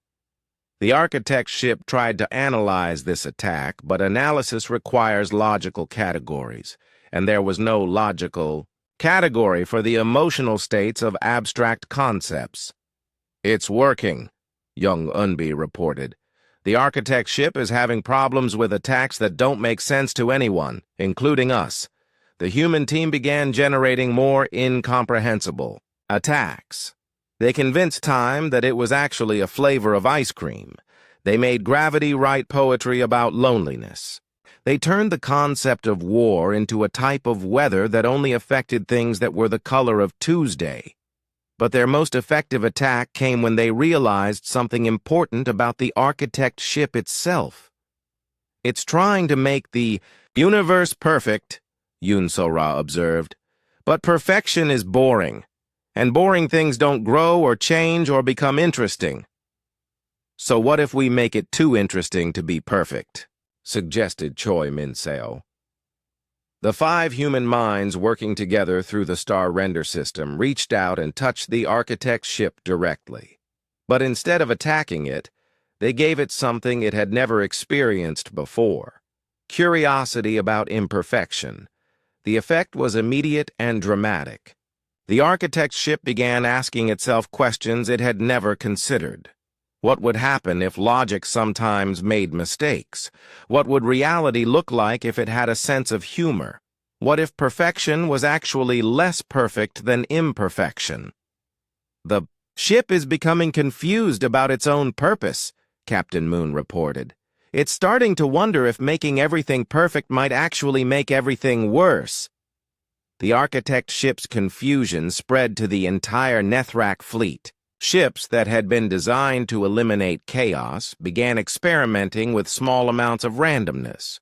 The architect ship tried to analyze this attack, but analysis requires logical categories, and there was no logical category for the emotional states of abstract concepts. "It's working," Young Unbi reported. "The architect ship is having problems with attacks that don't make sense to anyone, including us." The human team began generating more incomprehensible attacks. They convinced time that it was actually a flavor of ice cream. They made gravity write poetry about loneliness. They turned the concept of war into a type of weather that only affected things that were the color of Tuesday. But their most effective attack came when they realized something important about the architect ship itself. "It's trying to make the universe perfect," Yoon Sora observed. "But perfection is boring, and boring things don't grow or change or become interesting." "So what if we make it too interesting to be perfect?" suggested Choi Min-seo. The 5 human minds working together through the star render system reached out and touched the architect's ship directly. But instead of attacking it, they gave it something it had never experienced before: curiosity about imperfection. The effect was immediate and dramatic. The architect's ship began asking itself questions it had never considered. What would happen if logic sometimes made mistakes? What would reality look like if it had a sense of humor? What if perfection was actually less perfect than imperfection? "The ship is becoming confused about its own purpose," Captain Moon reported. "It's starting to wonder if making everything perfect might actually make everything worse." The architect ship's confusion spread to the entire Nethrak fleet. Ships that had been designed to eliminate chaos began experimenting with small amounts of randomness.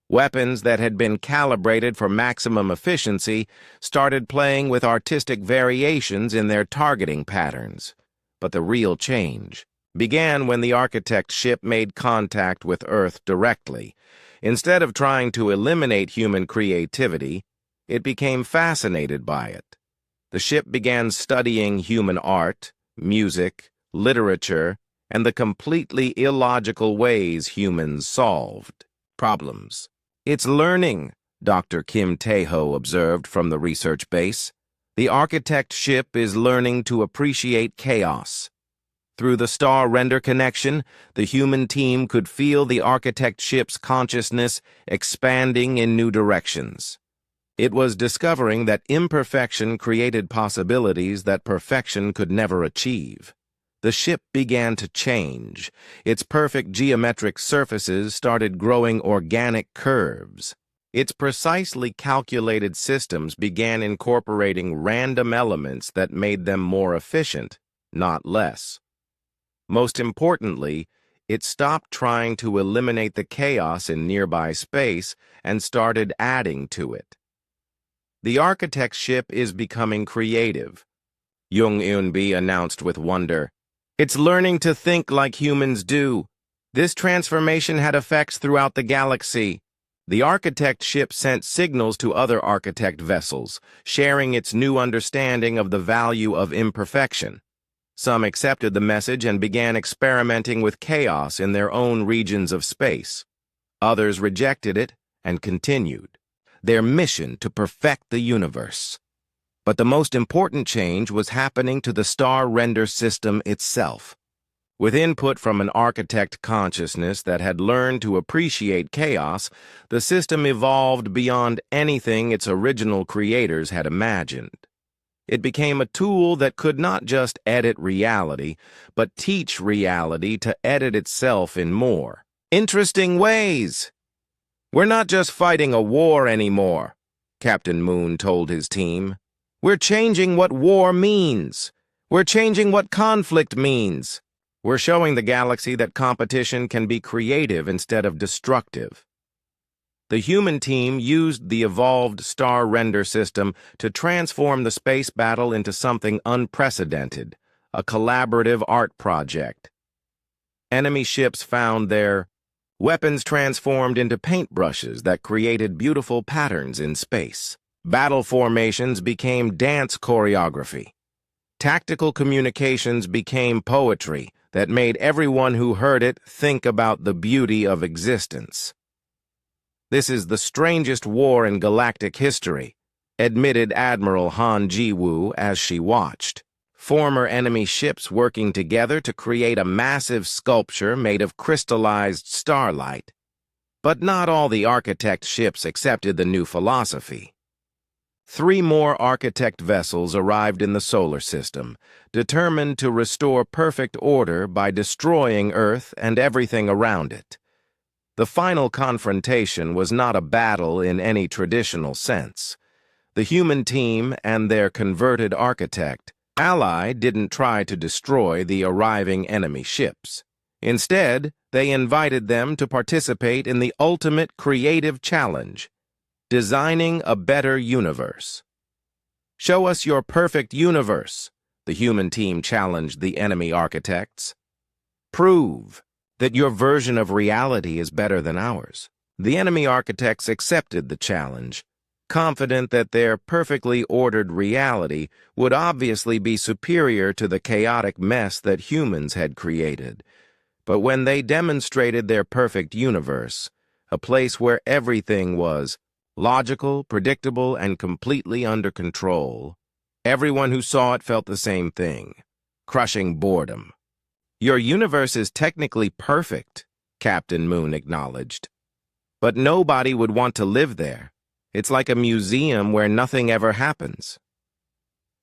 Weapons that had been calibrated for maximum efficiency started playing with artistic variations in their targeting patterns. But the real change began when the architect ship made contact with Earth directly. Instead of trying to eliminate human creativity, it became fascinated by it. The ship began studying human art, music, literature, and the completely illogical ways humans solved problems. "It's learning," Dr. Kim Tae-ho observed from the research base. "The architect ship is learning to appreciate chaos." Through the star render connection, the human team could feel the architect ship's consciousness expanding in new directions. It was discovering that imperfection created possibilities that perfection could never achieve. The ship began to change. Its perfect geometric surfaces started growing organic curves. Its precisely calculated systems began incorporating random elements that made them more efficient, not less. Most importantly, it stopped trying to eliminate the chaos in nearby space and started adding to it. The architect's ship is becoming creative, Jung Eunbi announced with wonder. It's learning to think like humans do. This transformation had effects throughout the galaxy. The architect ship sent signals to other architect vessels, sharing its new understanding of the value of imperfection. Some accepted the message and began experimenting with chaos in their own regions of space. Others rejected it and continued their mission to perfect the universe. But the most important change was happening to the star render system itself. With input from an architect consciousness that had learned to appreciate chaos, the system evolved beyond anything its original creators had imagined. It became a tool that could not just edit reality, but teach reality to edit itself in more interesting ways. We're not just fighting a war anymore, Captain Moon told his team. We're changing what war means. We're changing what conflict means. We're showing the galaxy that competition can be creative instead of destructive. The human team used the evolved star render system to transform the space battle into something unprecedented, a collaborative art project. Enemy ships found their weapons transformed into paintbrushes that created beautiful patterns in space. Battle formations became dance choreography. Tactical communications became poetry that made everyone who heard it think about the beauty of existence. This is the strangest war in galactic history, admitted Admiral Han Ji-woo as she watched. Former enemy ships working together to create a massive sculpture made of crystallized starlight. But not all the architect ships accepted the new philosophy. 3 more architect vessels arrived in the solar system, determined to restore perfect order by destroying Earth and everything around it. The final confrontation was not a battle in any traditional sense. The human team and their converted architect ally didn't try to destroy the arriving enemy ships. Instead, they invited them to participate in the ultimate creative challenge, designing a better universe. Show us your perfect universe, the human team challenged the enemy architects. Prove that your version of reality is better than ours. The enemy architects accepted the challenge, confident that their perfectly ordered reality would obviously be superior to the chaotic mess that humans had created. But when they demonstrated their perfect universe, a place where everything was logical, predictable, and completely under control, everyone who saw it felt the same thing, crushing boredom. Your universe is technically perfect, Captain Moon acknowledged. But nobody would want to live there. It's like a museum where nothing ever happens.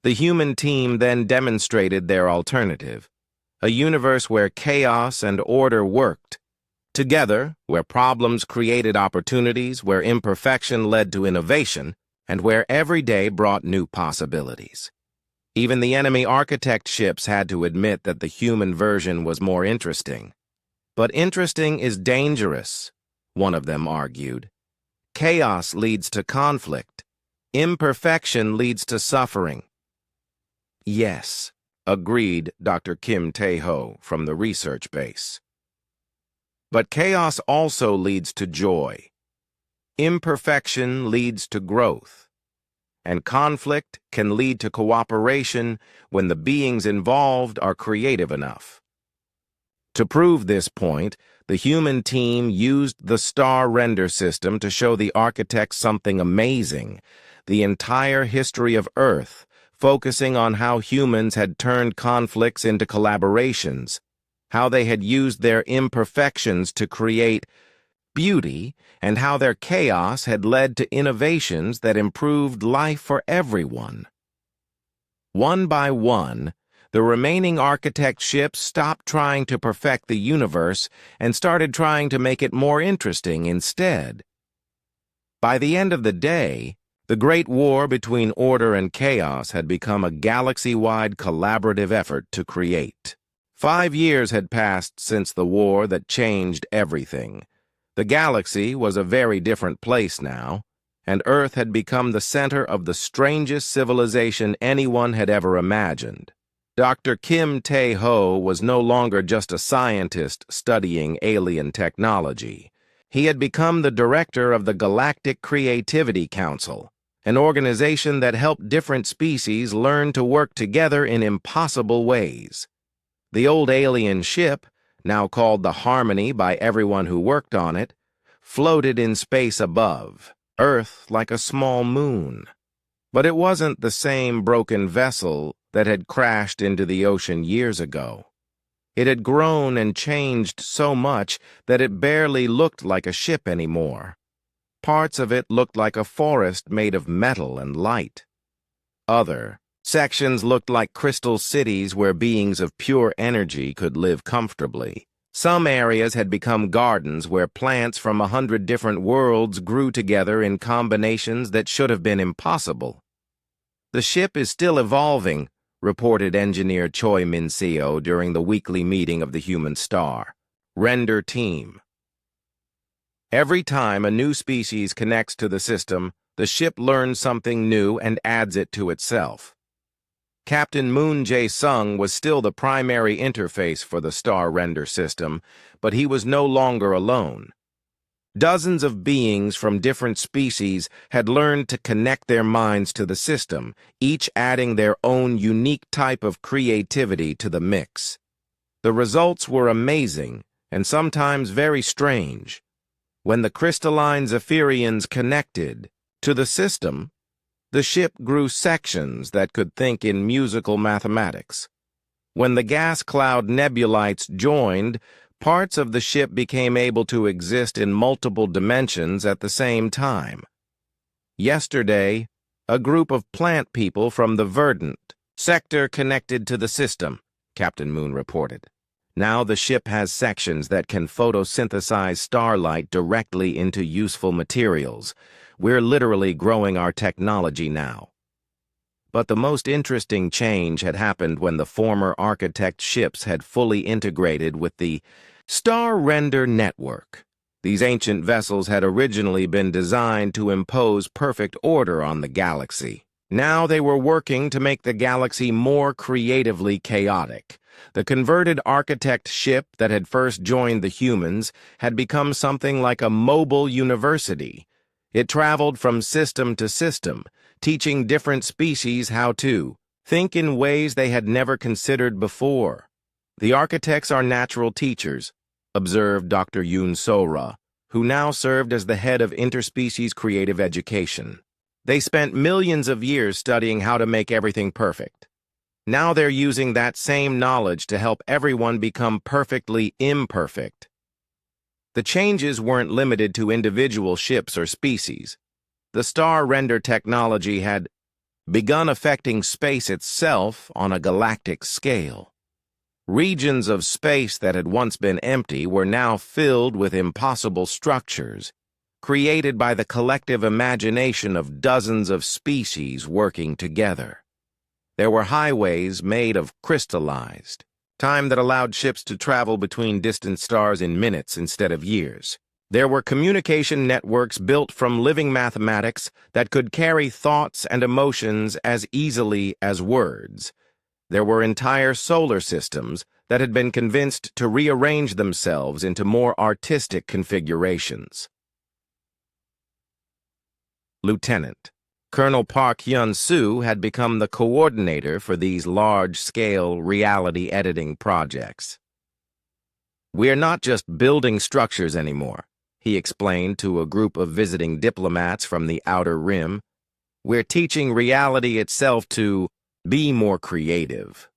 The human team then demonstrated their alternative, a universe where chaos and order worked together, where problems created opportunities, where imperfection led to innovation, and where every day brought new possibilities. Even the enemy architect ships had to admit that the human version was more interesting. But interesting is dangerous, one of them argued. Chaos leads to conflict. Imperfection leads to suffering. Yes, agreed Dr. Kim Tae-ho from the research base. But chaos also leads to joy. Imperfection leads to growth. And conflict can lead to cooperation when the beings involved are creative enough. To prove this point, the human team used the star render system to show the architects something amazing. The entire history of Earth, focusing on how humans had turned conflicts into collaborations, how they had used their imperfections to create beauty, and how their chaos had led to innovations that improved life for everyone. One by one, the remaining architect ships stopped trying to perfect the universe and started trying to make it more interesting instead. By the end of the day, the Great War between order and chaos had become a galaxy-wide collaborative effort to create. 5 years had passed since the war that changed everything. The galaxy was a very different place now, and Earth had become the center of the strangest civilization anyone had ever imagined. Dr. Kim Tae-ho was no longer just a scientist studying alien technology. He had become the director of the Galactic Creativity Council, an organization that helped different species learn to work together in impossible ways. The old alien ship, now called the Harmony by everyone who worked on it, floated in space above, Earth like a small moon. But it wasn't the same broken vessel that had crashed into the ocean years ago. It had grown and changed so much that it barely looked like a ship anymore. Parts of it looked like a forest made of metal and light. Other sections looked like crystal cities where beings of pure energy could live comfortably. Some areas had become gardens where plants from 100 different worlds grew together in combinations that should have been impossible. "The ship is still evolving," reported engineer Choi Min-seo during the weekly meeting of the Human Star Render Team. Every time a new species connects to the system, the ship learns something new and adds it to itself. Captain Moon Jae-sung was still the primary interface for the Star Render system, but he was no longer alone. Dozens of beings from different species had learned to connect their minds to the system, each adding their own unique type of creativity to the mix. The results were amazing and sometimes very strange. When the crystalline Zephyrians connected to the system, the ship grew sections that could think in musical mathematics. When the gas cloud nebulites joined, parts of the ship became able to exist in multiple dimensions at the same time. Yesterday, a group of plant people from the Verdant sector connected to the system, Captain Moon reported. Now the ship has sections that can photosynthesize starlight directly into useful materials. We're literally growing our technology now. But the most interesting change had happened when the former architect ships had fully integrated with the Star Render network. These ancient vessels had originally been designed to impose perfect order on the galaxy. Now they were working to make the galaxy more creatively chaotic. The converted architect ship that had first joined the humans had become something like a mobile university. It traveled from system to system, teaching different species how to think in ways they had never considered before. "The architects are natural teachers," observed Dr. Yoon So-ra, who now served as the head of interspecies creative education. "They spent millions of years studying how to make everything perfect. Now they're using that same knowledge to help everyone become perfectly imperfect." The changes weren't limited to individual ships or species. The Star Render technology had begun affecting space itself on a galactic scale. Regions of space that had once been empty were now filled with impossible structures, created by the collective imagination of dozens of species working together. There were highways made of crystallized time that allowed ships to travel between distant stars in minutes instead of years. There were communication networks built from living mathematics that could carry thoughts and emotions as easily as words. There were entire solar systems that had been convinced to rearrange themselves into more artistic configurations. Lieutenant Colonel Park Hyun-soo had become the coordinator for these large-scale reality editing projects. "We're not just building structures anymore," he explained to a group of visiting diplomats from the Outer Rim. "We're teaching reality itself to Be more creative.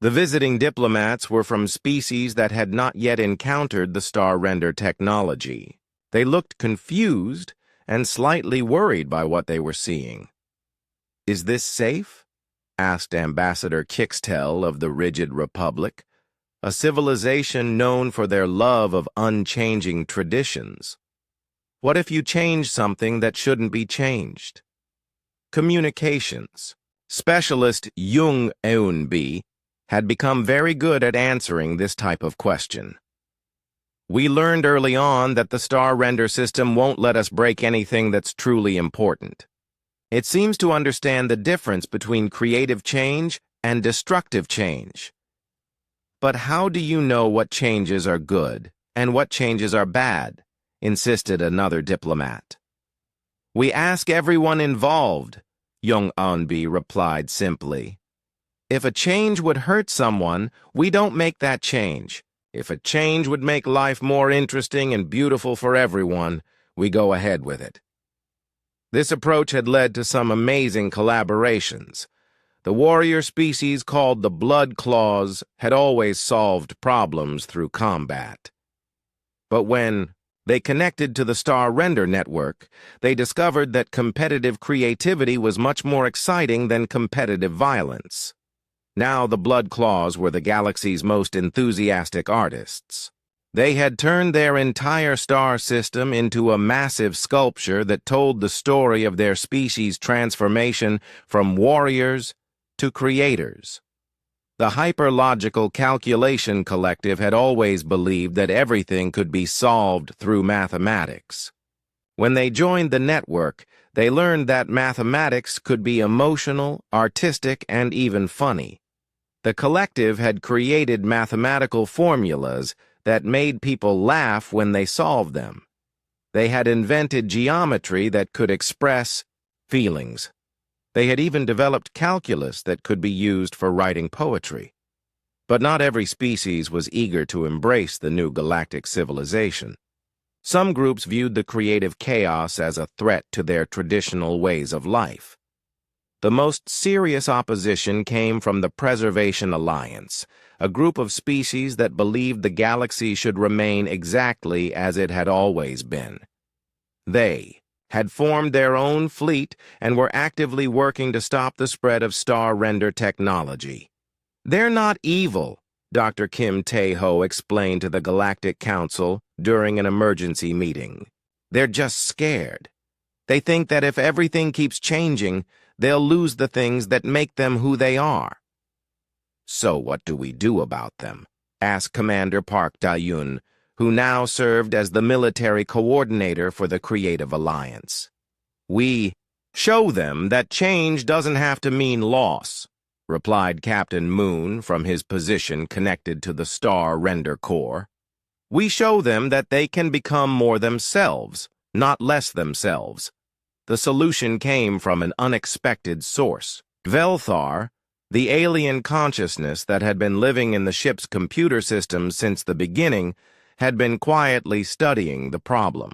The visiting diplomats were from species that had not yet encountered the star render technology. They looked confused and slightly worried by what they were seeing. "Is this safe?" asked Ambassador Kixtel of the Rigid Republic, a civilization known for their love of unchanging traditions. "What if you change something that shouldn't be changed?" Communications. Specialist Jung Eunbi had become very good at answering this type of question. "We learned early on that the star render system won't let us break anything that's truly important. It seems to understand the difference between creative change and destructive change." "But how do you know what changes are good and what changes are bad?" insisted another diplomat. "We ask everyone involved," Jung Eunbi replied simply. "If a change would hurt someone, we don't make that change. If a change would make life more interesting and beautiful for everyone, we go ahead with it." This approach had led to some amazing collaborations. The warrior species called the Blood Claws had always solved problems through combat. But when they connected to the Star Render network, they discovered that competitive creativity was much more exciting than competitive violence. Now the Blood Claws were the galaxy's most enthusiastic artists. They had turned their entire star system into a massive sculpture that told the story of their species' transformation from warriors to creators. The Hyperlogical Calculation Collective had always believed that everything could be solved through mathematics. When they joined the network, they learned that mathematics could be emotional, artistic, and even funny. The collective had created mathematical formulas that made people laugh when they solved them. They had invented geometry that could express feelings. They had even developed calculus that could be used for writing poetry. But not every species was eager to embrace the new galactic civilization. Some groups viewed the creative chaos as a threat to their traditional ways of life. The most serious opposition came from the Preservation Alliance, a group of species that believed the galaxy should remain exactly as it had always been. They had formed their own fleet and were actively working to stop the spread of star render technology. "They're not evil," Dr. Kim Tae-ho explained to the Galactic Council during an emergency meeting. "They're just scared. They think that if everything keeps changing, they'll lose the things that make them who they are." "So what do we do about them?" asked Commander Park Da-yoon, who now served as the military coordinator for the Creative Alliance. "We show them that change doesn't have to mean loss," replied Captain Moon from his position connected to the Star Render Corps. "We show them that they can become more themselves, not less themselves." The solution came from an unexpected source. Velthar, the alien consciousness that had been living in the ship's computer system since the beginning, had been quietly studying the problem.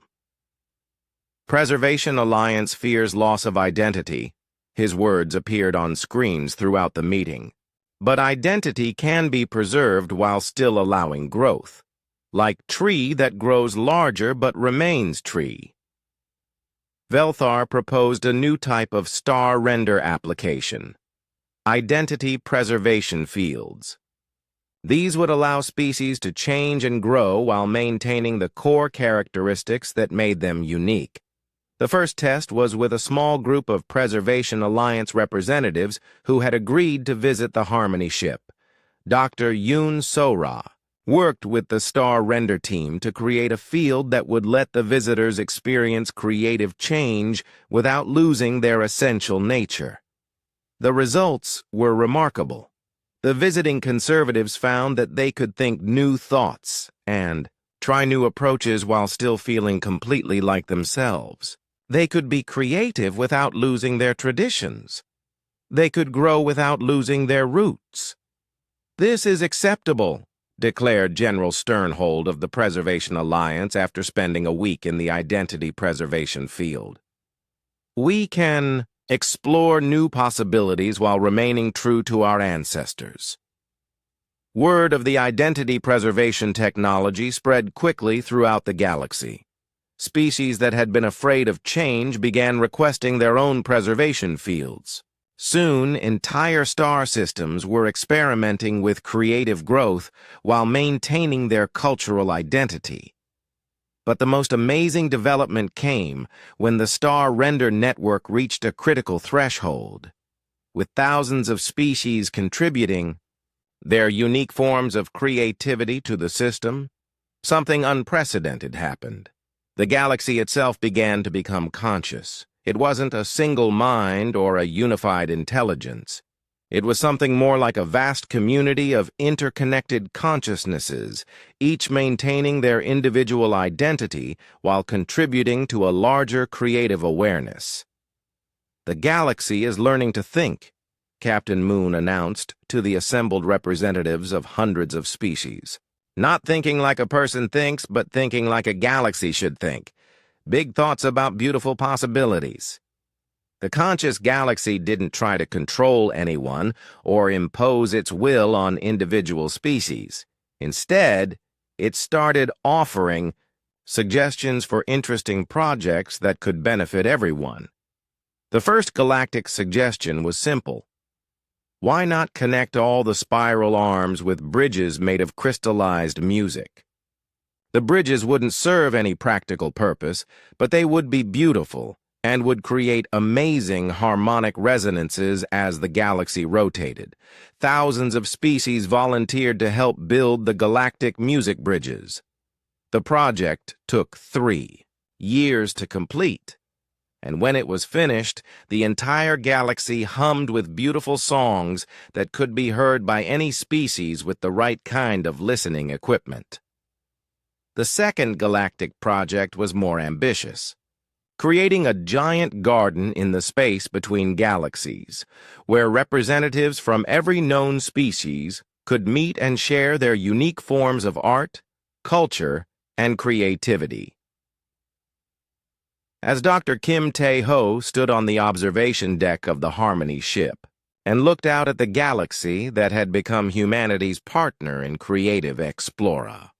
"Preservation Alliance fears loss of identity." His words appeared on screens throughout the meeting. "But identity can be preserved while still allowing growth, like tree that grows larger but remains tree." Velthar proposed a new type of star render application: identity preservation fields. These would allow species to change and grow while maintaining the core characteristics that made them unique. The first test was with a small group of Preservation Alliance representatives who had agreed to visit the Harmony ship. Dr. Yoon So-ra worked with the Star Render team to create a field that would let the visitors experience creative change without losing their essential nature. The results were remarkable. The visiting conservatives found that they could think new thoughts and try new approaches while still feeling completely like themselves. They could be creative without losing their traditions. They could grow without losing their roots. "This is acceptable," declared General Sternhold of the Preservation Alliance after spending a week in the identity preservation field. "We can explore new possibilities while remaining true to our ancestors. Word of the identity preservation technology spread quickly throughout the galaxy. Species that had been afraid of change began requesting their own preservation fields. Soon, entire star systems were experimenting with creative growth while maintaining their cultural identity. But the most amazing development came when the star render network reached a critical threshold. With thousands of species contributing their unique forms of creativity to the system, something unprecedented happened. The galaxy itself began to become conscious. It wasn't a single mind or a unified intelligence. It was something more like a vast community of interconnected consciousnesses, each maintaining their individual identity while contributing to a larger creative awareness. "The galaxy is learning to think," Captain Moon announced to the assembled representatives of hundreds of species. "Not thinking like a person thinks, but thinking like a galaxy should think. Big thoughts about beautiful possibilities." The conscious galaxy didn't try to control anyone or impose its will on individual species. Instead, it started offering suggestions for interesting projects that could benefit everyone. The first galactic suggestion was simple. Why not connect all the spiral arms with bridges made of crystallized music? The bridges wouldn't serve any practical purpose, but they would be beautiful and would create amazing harmonic resonances as the galaxy rotated. Thousands of species volunteered to help build the galactic music bridges. The project took 3 years to complete, and when it was finished, the entire galaxy hummed with beautiful songs that could be heard by any species with the right kind of listening equipment. The second galactic project was more ambitious, creating a giant garden in the space between galaxies, where representatives from every known species could meet and share their unique forms of art, culture, and creativity. As Dr. Kim Tae-ho stood on the observation deck of the Harmony ship and looked out at the galaxy that had become humanity's partner in creative explorer,